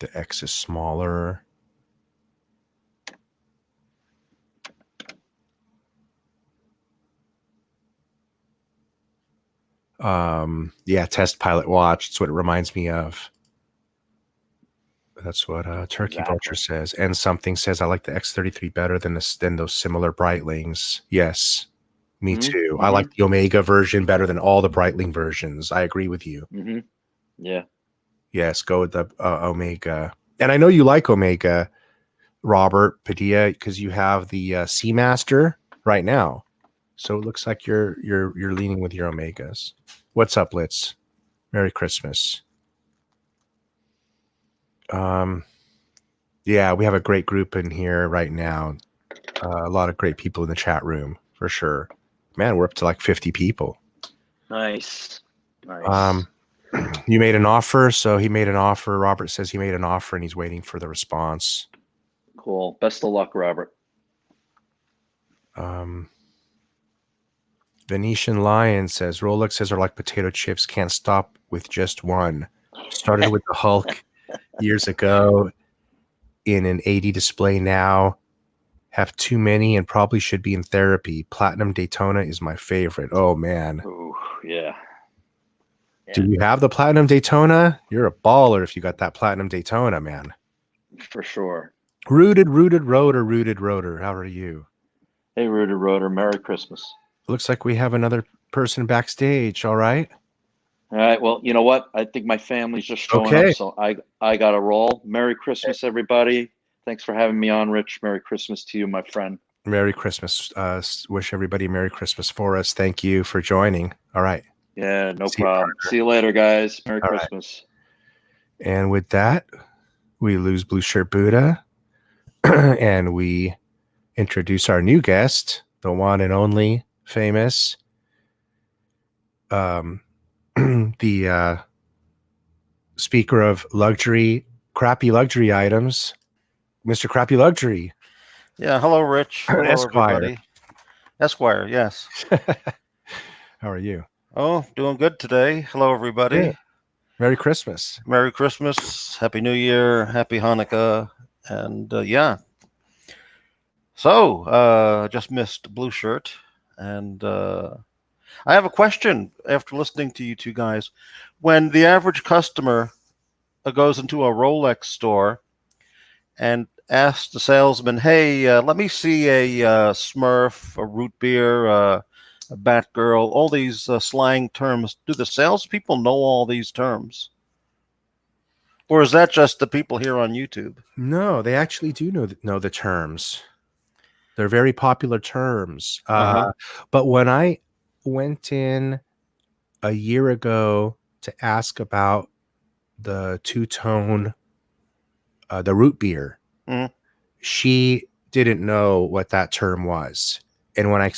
The X is smaller. Yeah, test pilot watch. That's what it reminds me of. That's what Turkey Exactly. Vulture says. And something says, I like the X33 better than those similar Breitlings. Yes, me too. I like the Omega version better than all the Breitling versions. I agree with you. Yeah. Yes, go with the Omega. And I know you like Omega, Robert Padilla, because you have the Seamaster right now. So it looks like you're leaning with your Omegas. What's up, Litz? Merry Christmas. Yeah, we have a great group in here right now. A lot of great people in the chat room for sure. Man, we're up to like 50 people. Nice. You made an offer, so he made an offer. Robert says he made an offer and he's waiting for the response. Cool. Best of luck, Robert. Venetian Lion says Rolexes are like potato chips, can't stop with just one. Started with the Hulk years ago in an 80 display now. Have too many and probably should be in therapy. Platinum Daytona is my favorite. Oh man. Ooh, yeah. Do you have the Platinum Daytona? You're a baller if you got that Platinum Daytona, man. For sure. Rooted rotor. How are you? Hey, Rooted Rotor. Merry Christmas. Looks like we have another person backstage. All right. All right. Well, you know what? I think my family's just showing up, so I got to roll. Merry Christmas, everybody. Thanks for having me on, Rich. Merry Christmas to you, my friend. Merry Christmas. Wish everybody Merry Christmas for us. Thank you for joining. All right. Yeah, no problem. See you later, guys. Merry Christmas. Right. And with that, we lose Blue Shirt Buddha and we introduce our new guest, the one and only famous, the speaker of crappy luxury items, Mr. Crappy Luxury. Yeah, hello, Rich. Hello, Esquire. everybody. Esquire, yes. How are you? Oh, doing good today. Hello, everybody. Yeah. Merry Christmas. Merry Christmas. Happy New Year. Happy Hanukkah. And yeah. So, just missed Blue Shirt. And I have a question after listening to you two guys. When the average customer goes into a Rolex store and asks the salesman, hey, let me see a Smurf, a root beer, a Batgirl, all these slang terms. Do the salespeople know all these terms? Or is that just the people here on YouTube? No, they actually do know the terms. They're very popular terms. But when I went in a year ago to ask about the two-tone, the root beer, she didn't know what that term was. And when I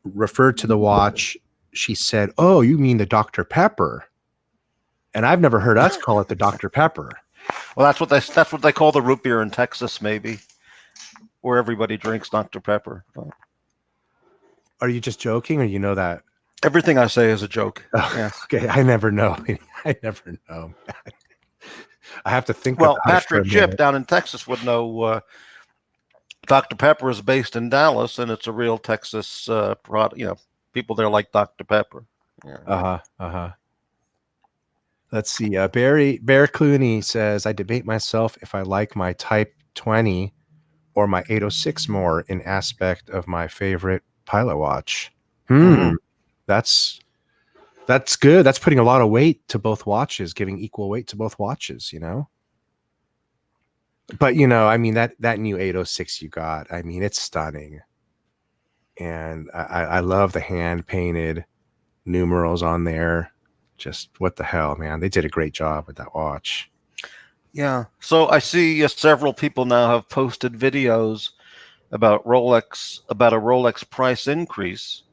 referred to the watch, she said, "Oh, you mean the Dr. Pepper?" And I've never heard us call it the Dr. Pepper. Well, that's what they call the root beer in Texas, maybe, where everybody drinks Dr. Pepper. Are you just joking, or you know that? Everything I say is a joke. Oh, yes. Okay, I never know. I never know. I have to think. Well, Patrick Chip down in Texas would know. Dr. Pepper is based in Dallas, and it's a real Texas product. You know, people there like Dr. Pepper. Yeah. Let's see. Bear Clooney says, I debate myself if I like my Type 20 or my 806 more in aspect of my favorite pilot watch. That's good. That's putting a lot of weight to both watches, giving equal weight to both watches, you know? But, you know, I mean, that new 806 you got, I mean, it's stunning. And I love the hand-painted numerals on there. Just what the hell, man. They did a great job with that watch. Yeah. So I see several people now have posted videos about a Rolex price increase.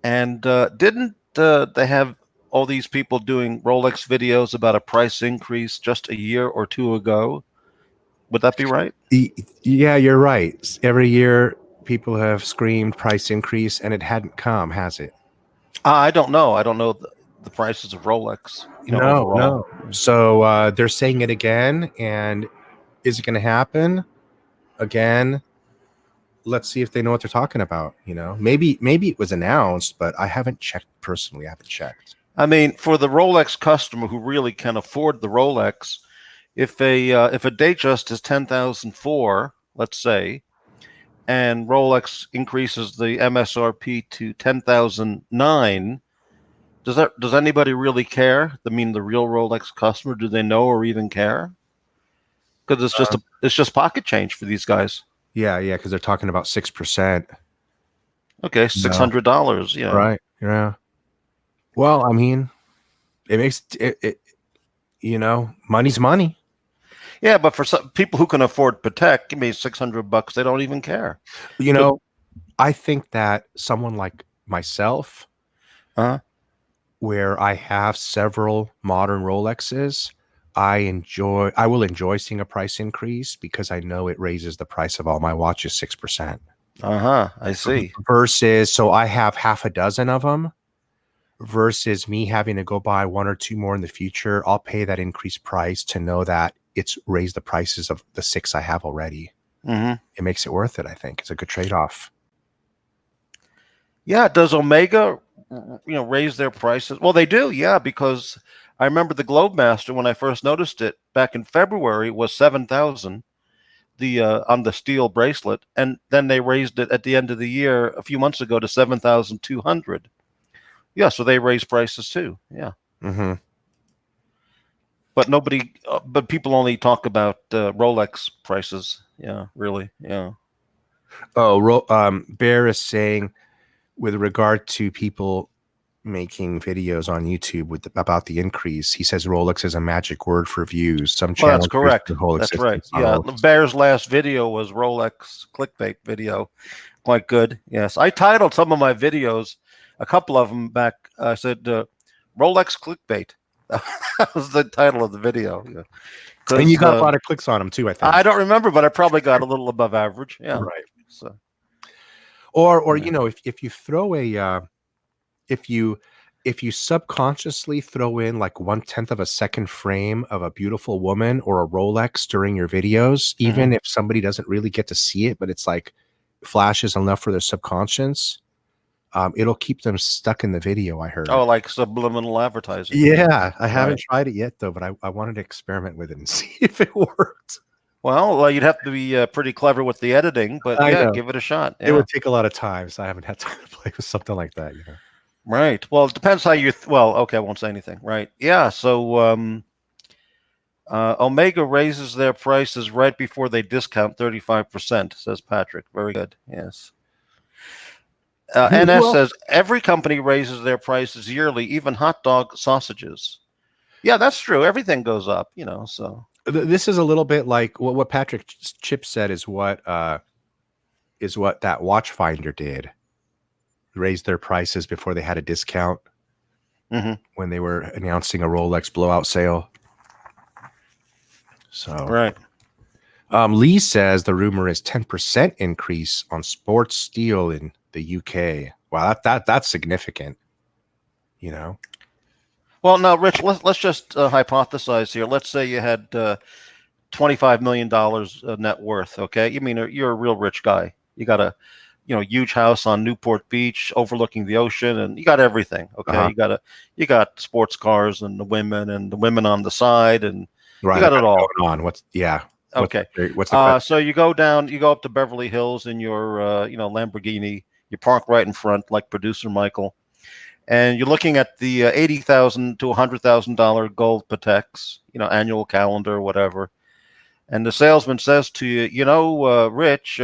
And didn't they have all these people doing Rolex videos about a price increase just a year or two ago. Would that be right? Yeah, you're right. Every year people have screamed price increase and it hadn't come, has it? I don't know. I don't know the prices of Rolex, No, overall. no. So they're saying it again. And is it going to happen again? Let's see if they know what they're talking about. Maybe it was announced, but I haven't checked personally. I haven't checked. I mean, for the Rolex customer who really can afford the Rolex, if a Datejust is 10,004, let's say, and Rolex increases the MSRP to 10,009, does anybody really care? I mean, the real Rolex customer, do they know or even care? Because it's just pocket change for these guys. Yeah, because they're talking about 6%. Okay, $600. Right. Yeah. Well, I mean, it makes it. Money's money. Yeah, but for some people who can afford Patek, give me $600, they don't even care. I think that someone like myself, where I have several modern Rolexes, I will enjoy seeing a price increase because I know it raises the price of all my watches 6%. I see. Versus, so I have half a dozen of them, versus me having to go buy one or two more in the future. I'll pay that increased price to know that it's raised the prices of the 6 I have already. It makes it worth it. I think it's a good trade-off. Yeah, does Omega, raise their prices? Well, they do, yeah, because I remember the Globemaster when I first noticed it back in February was 7,000, on the steel bracelet, and then they raised it at the end of the year a few months ago to 7,200. Yeah, so they raised prices too. Yeah. But people only talk about Rolex prices. Yeah, really. Yeah. Oh, Bear is saying, with regard to people making videos on YouTube about the increase, he says Rolex is a magic word for views. Some Well, that's channels correct. the whole That's right. existence on Yeah, Rolex. Bear's last video was Rolex clickbait video. Quite good. Yes, I titled some of my videos, a couple of them back. I said Rolex clickbait. That was the title of the video. Yeah. And you got a lot of clicks on them too, I think. I don't remember, but I probably got a little above average. Yeah. Right. So, or yeah. if you throw if you subconsciously throw in like 1/10 of a second frame of a beautiful woman or a Rolex during your videos, even if somebody doesn't really get to see it, but it's like flashes enough for their subconscious, it'll keep them stuck in the video. I heard. Oh, like subliminal advertising. Yeah, I haven't tried it yet though, but I wanted to experiment with it and see if it worked. Well, you'd have to be pretty clever with the editing, but I know. give it a shot. Yeah. It would take a lot of time, so I haven't had time to play with something like that. Right. Well, it depends how you. Well, okay, I won't say anything. Right. Yeah. So Omega raises their prices right before they discount 35%, says Patrick. Very good. Yes. NS says every company raises their prices yearly, even hot dog sausages. Yeah, that's true. Everything goes up, so. This is a little bit like what Patrick Chip said is what that watch finder did. Raised their prices before they had a discount when they were announcing a Rolex blowout sale. So right. Lee says the rumor is 10% increase on sports steel in the UK. Wow, that's significant. Well, now, Rich, let's just hypothesize here. Let's say you had $25 million net worth. Okay, you mean you're a real rich guy. You got a huge house on Newport Beach overlooking the ocean, and you got everything. Okay, you got sports cars and the women on the side, and you got it all going on. Okay. What's the so you go up to Beverly Hills in your Lamborghini. You park right in front, like producer Michael, and you're looking at the $80,000 to $100,000 gold Pateks, annual calendar, whatever. And the salesman says to you, Rich.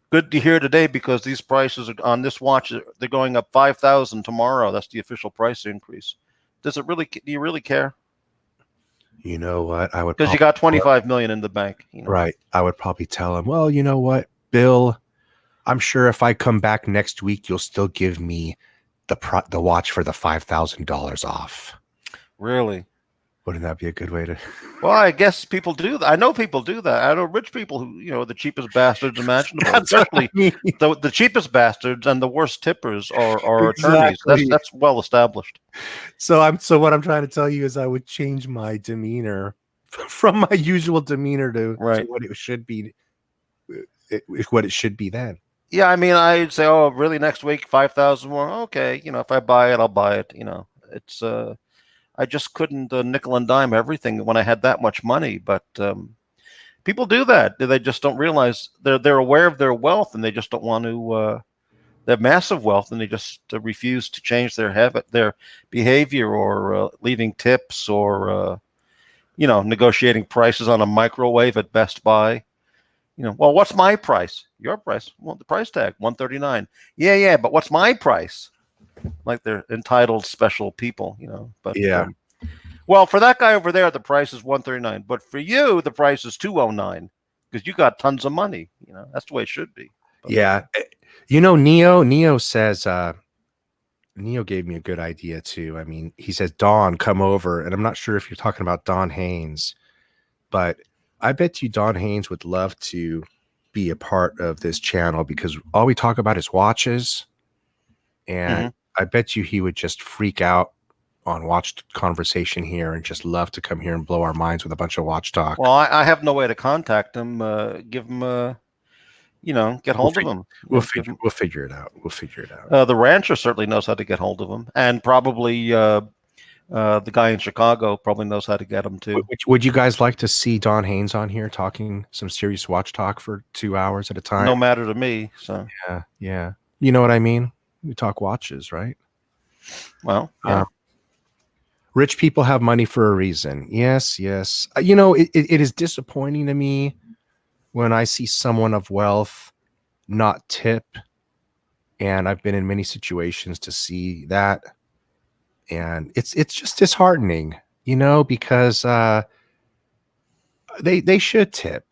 Good to hear today because these prices on this watch, they're going up 5,000 tomorrow. That's the official price increase. Do you really care? You know what? I would, because you got 25 million in the bank. Right. I would probably tell him, well, you know what, Bill, I'm sure if I come back next week, you'll still give me the watch for the $5,000 off. Really? Wouldn't that be a good way to? Well, I guess people do that. I know people do that. I know rich people who, the cheapest bastards imaginable. That's what I Especially mean. the cheapest bastards and the worst tippers are attorneys. Exactly. That's well established. So what I'm trying to tell you is I would change my demeanor from my usual demeanor to Right. what it should be. What it should be then. Yeah, I mean, I'd say, oh, really? Next week, 5,000 more. Okay, if I buy it, I'll buy it. It's I just couldn't nickel and dime everything when I had that much money. But people do that. They just don't realize they're aware of their wealth, and they just don't want to. They have massive wealth, and they just refuse to change their behavior, or leaving tips, or negotiating prices on a microwave at Best Buy. Well, what's my price? Your price? Well, the price tag, $139. Yeah, but what's my price? Like they're entitled special people, But Yeah. well, for that guy over there, the price is $139. But for you, the price is $209 because you got tons of money. That's the way it should be. But, Yeah. Neo says, Neo gave me a good idea too. I mean, he says, Don, come over. And I'm not sure if you're talking about Don Haynes, but I bet you Don Haynes would love to be a part of this channel because all we talk about is watches. And I bet you he would just freak out on watch conversation here and just love to come here and blow our minds with a bunch of watch talk. Well, I have no way to contact him. Give him get hold of him. We'll figure it out. We'll figure it out. The rancher certainly knows how to get hold of him, and probably the guy in Chicago probably knows how to get him too. Would you guys like to see Don Haynes on here talking some serious watch talk for 2 hours at a time? No matter to me. So yeah. You know what I mean? We talk watches, right? Well, yeah. Rich people have money for a reason. Yes. It is disappointing to me when I see someone of wealth not tip, and I've been in many situations to see that, and it's just disheartening, because they should tip.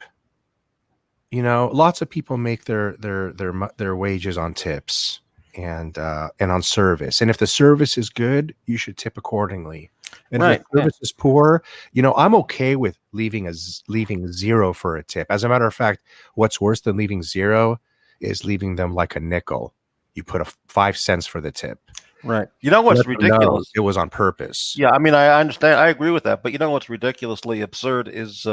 Lots of people make their wages on tips and on service, and if the service is good, you should tip accordingly. And if the service is poor, I'm okay with leaving zero for a tip. As a matter of fact, what's worse than leaving zero is leaving them like a nickel. You put 5 cents for the tip. Right. What's ridiculous? It was on purpose. Yeah, I mean, I understand. I agree with that. But what's ridiculously absurd is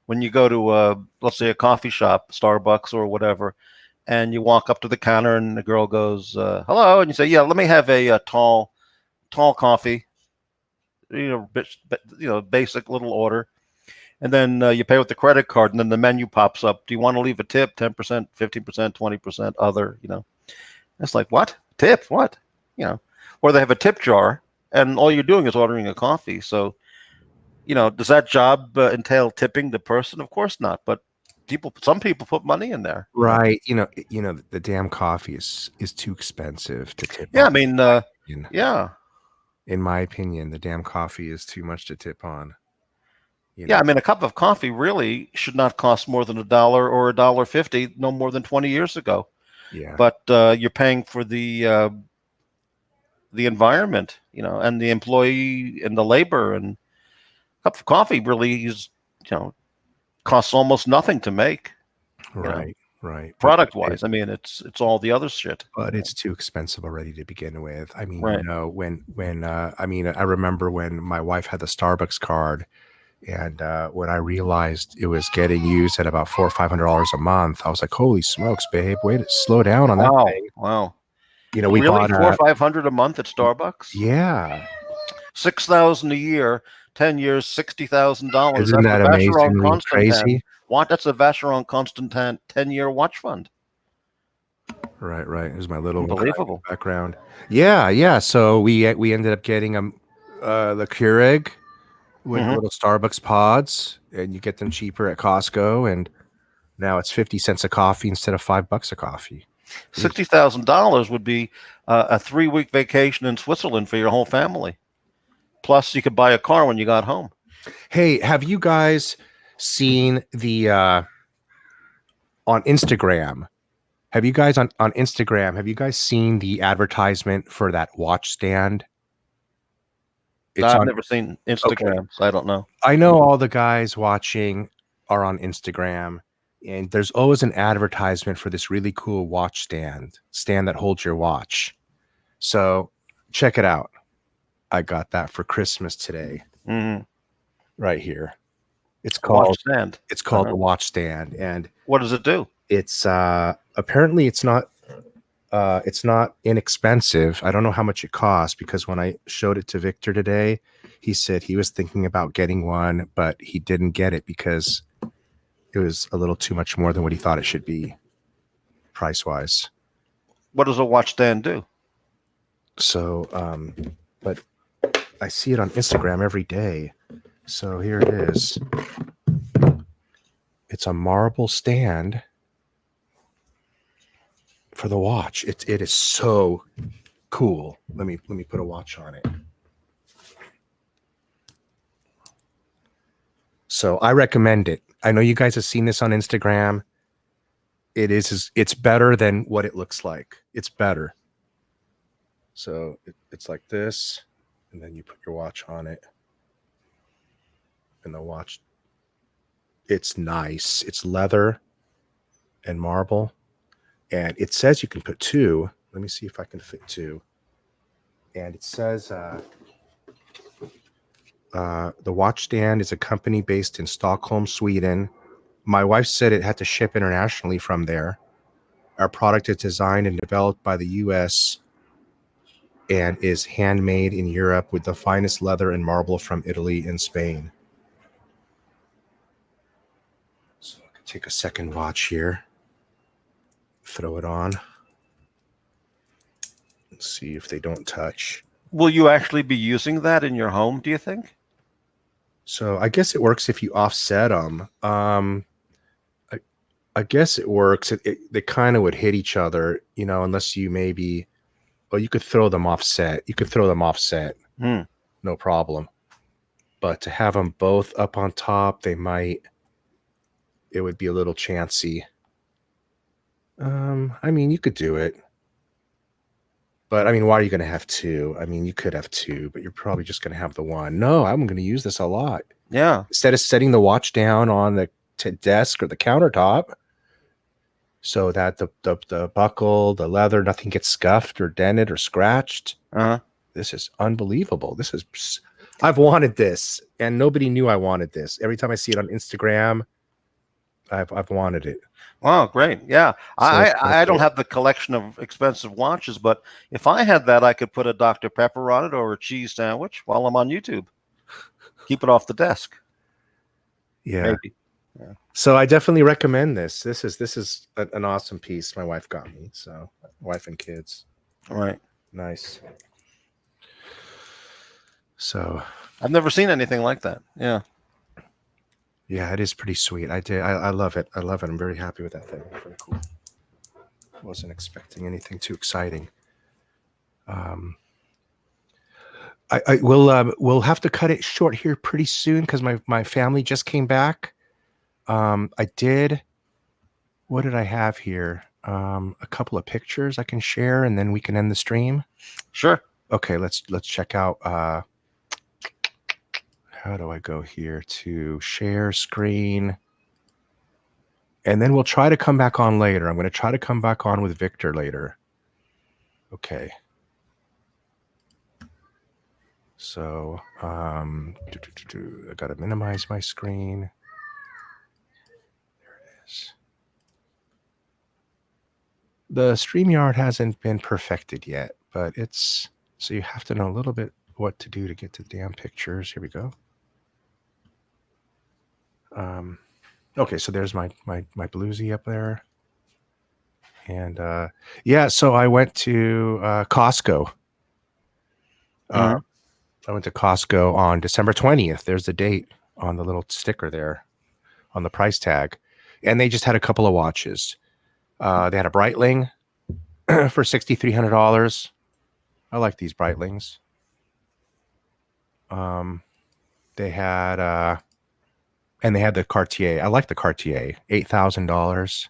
when you go to, let's say, a coffee shop, Starbucks or whatever, and you walk up to the counter and the girl goes, hello. And you say, yeah, let me have a tall coffee, basic little order. And then you pay with the credit card, and then the menu pops up. Do you want to leave a tip? 10%, 15%, 20%, other, It's like, what? Tip? What? Or they have a tip jar, and all you're doing is ordering a coffee. So, does that job entail tipping the person? Of course not. But some people put money in there. Right. The damn coffee is too expensive to tip. Yeah, on. I mean, yeah. In my opinion, the damn coffee is too much to tip on. Yeah, I mean, a cup of coffee really should not cost more than $1 or $1.50, no more than 20 years ago. Yeah. But you're paying for the environment, and the employee and the labor, and a cup of coffee really is, costs almost nothing to make. Right. Product wise, I mean, it's all the other shit. But it's too expensive already to begin with. I mean, right. I remember when my wife had the Starbucks card, and when I realized it was getting used at about $400 or $500 a month, I was like, "Holy smokes, babe! Wait, slow down on that thing." Wow. We really bought $400 or $500 a month at Starbucks. Yeah, $6,000 a year, 10 years, $60,000. Isn't that amazingly crazy? What? That's a Vacheron Constantin 10-year watch fund. Right. Here's my little unbelievable background. Yeah. So we ended up getting the Keurig with little Starbucks pods, and you get them cheaper at Costco, and now it's 50 cents a coffee instead of $5 a coffee. $60,000 would be a 3-week vacation in Switzerland for your whole family. Plus, you could buy a car when you got home. Hey, have you guys seen the on Instagram? Have you guys on Instagram, have you guys seen the advertisement for that watch stand? It's I've on. never seen Okay. Instagram, so I don't know. I know all the guys watching are on Instagram, and there's always an advertisement for this really cool watch stand that holds your watch. So check it out. I got that for Christmas today, Mm-hmm. right here. It's Watch called stand. the watch stand, and What does it do? it's apparently it's not inexpensive. I don't know how much it costs because when I showed it to Victor today, he said he was thinking about getting one, but he didn't get it because it was a little too much more than what he thought it should be price wise. What does a watch stand do? So, but I see it on Instagram every day. So here it is. It's a marble stand for the watch. It is so cool. Let me put a watch on it. So I recommend it. I know you guys have seen this on Instagram. It's better than what it looks like. It's better. So it's like this, and then you put your watch on it. And the watch, it's nice. It's leather and marble. And it says you can put two. Let me see if I can fit two. And it says the watch stand is a company based in Stockholm, Sweden. My wife said it had to ship internationally from there. Our product is designed and developed by the U.S. and is handmade in Europe with the finest leather and marble from Italy and Spain. So I can take a second watch here, throw it on, and see if they don't touch. Will you actually be using that in your home, do you think? So I guess it works if you offset them. I guess it works. They kind of would hit each other, unless you maybe, well, you could throw them offset. No problem. But to have them both up on top, it would be a little chancy. I mean, you could do it. But I mean, why are you going to have two? I mean, you could have two, but you're probably just going to have the one. No, I'm going to use this a lot. Yeah. Instead of setting the watch down on the desk or the countertop so that the buckle, the leather, nothing gets scuffed or dented or scratched. Uh-huh. This is unbelievable. I've wanted this, and nobody knew I wanted this. Every time I see it on Instagram, I've wanted it. Wow, great. Yeah. So I don't have the collection of expensive watches, but if I had that, I could put a Dr. Pepper on it or a cheese sandwich while I'm on YouTube. Keep it off the desk. Yeah. Maybe. Yeah. So I definitely recommend this. This is an awesome piece my wife got me. So wife and kids. All right. Nice. So I've never seen anything like that. Yeah. Yeah, it is pretty sweet. I love it. I'm very happy with that thing. Very cool. Wasn't expecting anything too exciting. We'll have to cut it short here pretty soon because my family just came back. What did I have here? A couple of pictures I can share, and then we can end the stream. Sure. Okay, let's check out. How do I go here to share screen? And then we'll try to come back on later. I'm going to try to come back on with Victor later. Okay. So I got to minimize my screen. There it is. The StreamYard hasn't been perfected yet, but so you have to know a little bit what to do to get to the damn pictures. Here we go. Okay, so there's my bluesy up there. And yeah, so I went to Costco. I went to Costco on December 20th. There's the date on the little sticker there on the price tag. And they just had a couple of watches. They had a Breitling for $6,300. I like these Breitlings. They had and they had the Cartier. I like the Cartier, $8,000.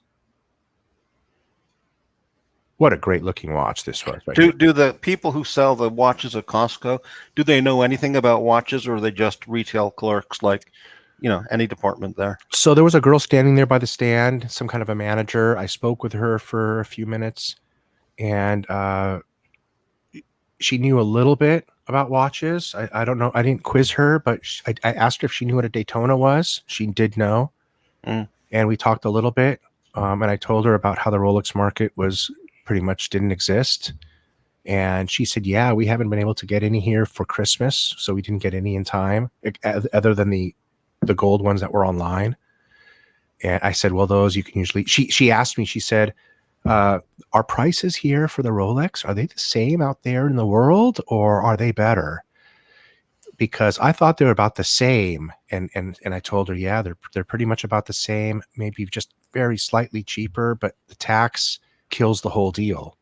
What a great looking watch this was. Right Do here. do the people who sell the watches at Costco, do they know anything about watches, or are they just retail clerks like, any department there? So there was a girl standing there by the stand, some kind of a manager. I spoke with her for a few minutes, and she knew a little bit about watches. I don't know. I didn't quiz her, but I asked her if she knew what a Daytona was. She did know. Mm. And we talked a little bit. And I told her about how the Rolex market was pretty much didn't exist. And she said, yeah, we haven't been able to get any here for Christmas. So we didn't get any in time, other than the gold ones that were online. And I said, well, those you can usually, she asked me, she said, are prices here for the Rolex, are they the same out there in the world, or are they better? Because I thought they were about the same. And I told her, yeah, they're pretty much about the same, maybe just very slightly cheaper, but the tax kills the whole deal.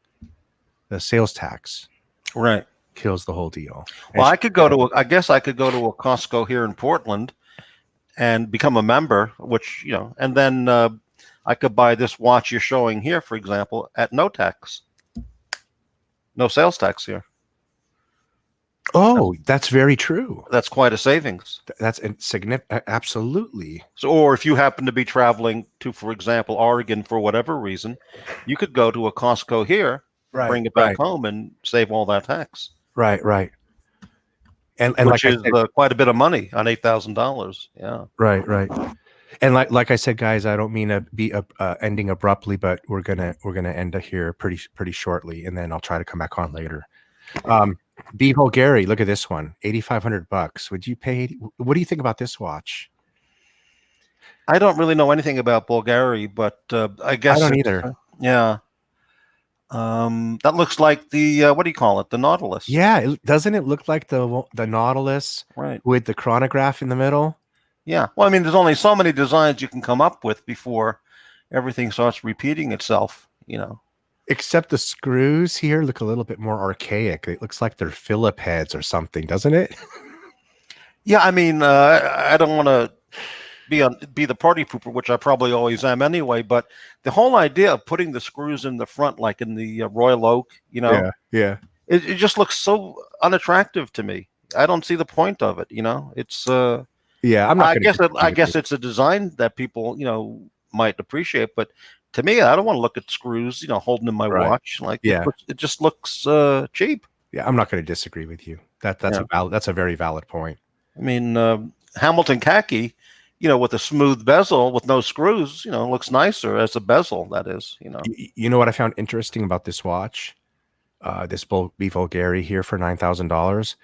The sales tax Right. kills the whole deal. Well, I guess I could go to a Costco here in Portland and become a member, which, and then I could buy this watch you're showing here, for example, at no tax. No sales tax here. Oh, that's very true. That's quite a savings. That's significant. Absolutely. So, or if you happen to be traveling to, for example, Oregon for whatever reason, you could go to a Costco here, bring it back home, and save all that tax. Right. And which like is quite a bit of money on $8,000. Yeah. Right. And like I said, guys, I don't mean to be ending abruptly, but we're gonna end here pretty shortly, and then I'll try to come back on later. B. Bulgari, look at this one, $8,500. Would you pay? What do you think about this watch? I don't really know anything about Bulgari, but I guess I don't either. Yeah. That looks like the what do you call it? The Nautilus. Yeah, doesn't it look like the Nautilus, right, with the chronograph in the middle? Yeah. Well, I mean, there's only so many designs you can come up with before everything starts repeating itself. Except the screws here look a little bit more archaic. It looks like they're Phillip heads or something, doesn't it? Yeah, I mean, I don't want to be the party pooper, which I probably always am anyway, but the whole idea of putting the screws in the front, like in the Royal Oak, Yeah. it just looks so unattractive to me. I don't see the point of it. It's yeah. I guess it's a design that people might appreciate, but to me, I don't want to look at screws holding in my watch. Like, it just looks cheap. Yeah, I'm not going to disagree with you. That's a very valid point. I mean, Hamilton khaki, with a smooth bezel with no screws, looks nicer as a bezel. That is, You know what I found interesting about this watch? This B. Bulgari here for $9,000.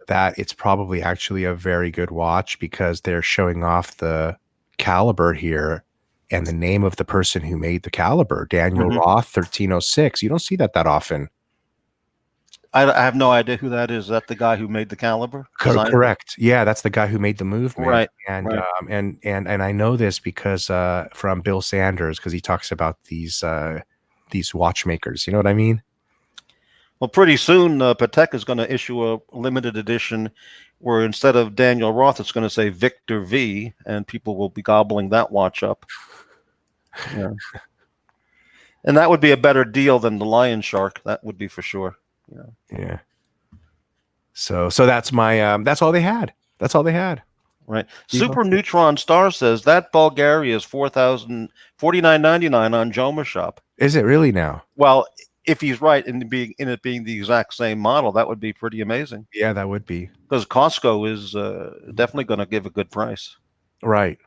That it's probably actually a very good watch, because they're showing off the caliber here and the name of the person who made the caliber, Daniel Roth, 1306. You don't see that often. I have no idea who that is. Is that the guy who made the caliber? Correct. Yeah, that's the guy who made the movement. Right. And I know this because from Bill Sanders, because he talks about these watchmakers. You know what I mean? Well, pretty soon Patek is going to issue a limited edition where instead of Daniel Roth, it's going to say Victor V, and people will be gobbling that watch up. Yeah. And that would be a better deal than the Lion Shark. That would be for sure. Yeah. So that's my that's all they had. Right. Super Neutron Star says that Bulgari is $49.99 on Joma Shop. Is it really now? Well, if he's right in it being the exact same model, that would be pretty amazing. Yeah, that would be, because Costco is definitely going to give a good price. Right.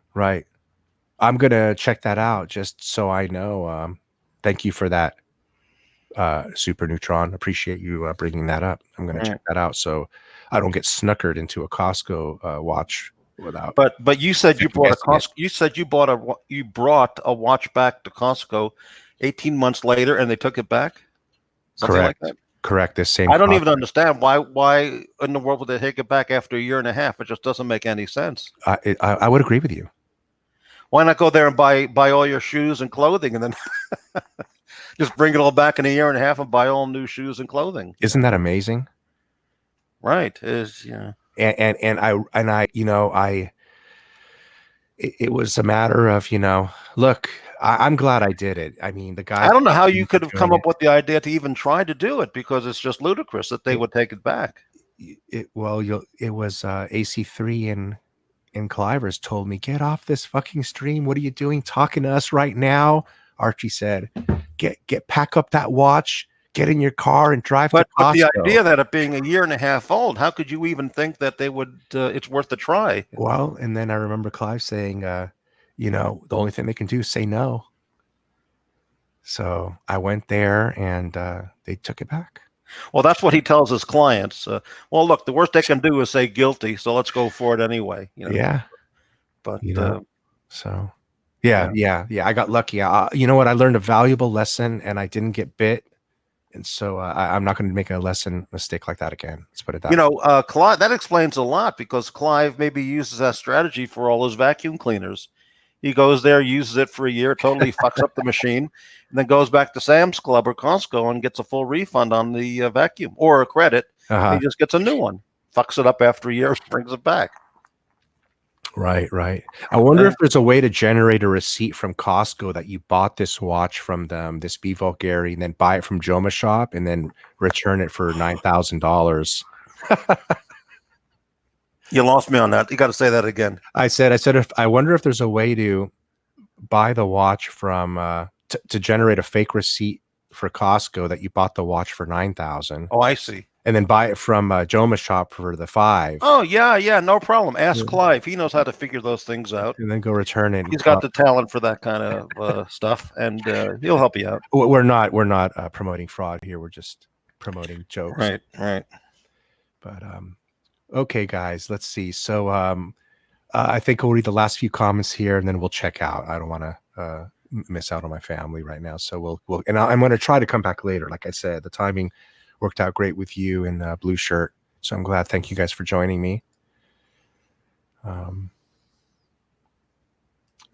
I'm gonna check that out just so I know. Thank you for that, Super Neutron. Appreciate you bringing that up. I'm gonna check that out so I don't get snookered into a Costco watch without. But you said you brought a Costco. You said you brought a watch back to Costco 18 months later, and they took it back. Something like that? Correct. This same. I don't even understand why in the world would they take it back after a year and a half? It just doesn't make any sense. I would agree with you. Why not go there and buy all your shoes and clothing, and then just bring it all back in a year and a half and buy all new shoes and clothing? Isn't that amazing? Right. It was a matter of, look, I'm glad I did it. I mean, the guy. I don't know how you could have come up with the idea to even try to do it, because it's just ludicrous that they would take it back. It was AC3 and Clivers told me, get off this fucking stream. What are you doing talking to us right now? Archie said, pack up that watch, get in your car and drive to Costco. But the idea that it being a year and a half old, how could you even think that they would, it's worth a try? Well, and then I remember Clive saying, you know, the only thing they can do is say no. So I went there and they took it back. Well, that's what he tells his clients. Well, look, the worst they can do is say guilty, so let's go for it anyway. You know? Yeah. But you know, so yeah. I got lucky. You know what? I learned a valuable lesson, and I didn't get bit. And so I'm not going to make a mistake like that again. Let's put it that way. You know, Clive, that explains a lot, because Clive maybe uses that strategy for all his vacuum cleaners. He goes there, uses it for a year, totally fucks up the machine, and then goes back to Sam's Club or Costco and gets a full refund on the vacuum, or a credit. He just gets a new one, fucks it up after a year, brings it back. Right. I wonder if there's a way to generate a receipt from Costco that you bought this watch from them, this B Vulgari, and then buy it from Joma Shop and then return it for $9,000. You lost me on that. You got to say that again. I said, I wonder if there's a way to buy the watch from to generate a fake receipt for Costco that you bought the watch for $9,000. Oh, I see. And then buy it from Joma Shop for the $5,000. Oh yeah, no problem. Ask Clive. He knows how to figure those things out. And then go return it. He's got the talent for that kind of stuff, and he'll help you out. We're not promoting fraud here. We're just promoting jokes. Right. But okay, guys, let's see. So I think we'll read the last few comments here, and then we'll check out. I don't want to miss out on my family right now. So we'll and I'm going to try to come back later. Like I said, the timing worked out great with you and Blue Shirt. So I'm glad. Thank you guys for joining me.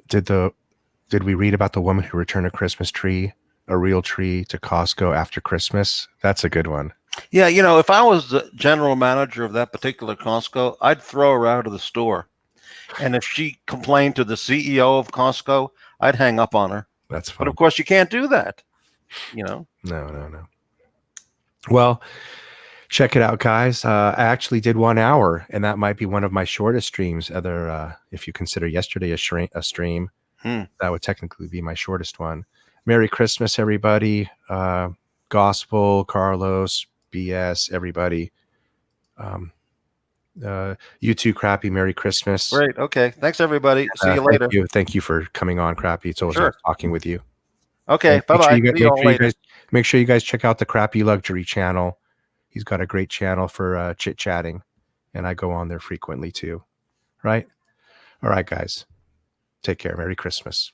Did we read about the woman who returned a Christmas tree, a real tree, to Costco after Christmas? That's a good one. Yeah, you know, if I was the general manager of that particular Costco, I'd throw her out of the store. And if she complained to the CEO of Costco, I'd hang up on her. That's fine. But of course, you can't do that. You know? No. Well, check it out, guys. I actually did 1 hour, and that might be one of my shortest streams. If you consider yesterday a stream, that would technically be my shortest one. Merry Christmas, everybody. Gospel, Carlos, BS, everybody. You too, Crappy. Merry Christmas. Great. Okay. Thanks, everybody. See you later. Thank you for coming on, Crappy. It's always nice talking with you. Okay. Bye-bye. Make sure you guys check out the Crappy Luxury channel. He's got a great channel for chit-chatting, and I go on there frequently too. Right? All right, guys. Take care. Merry Christmas.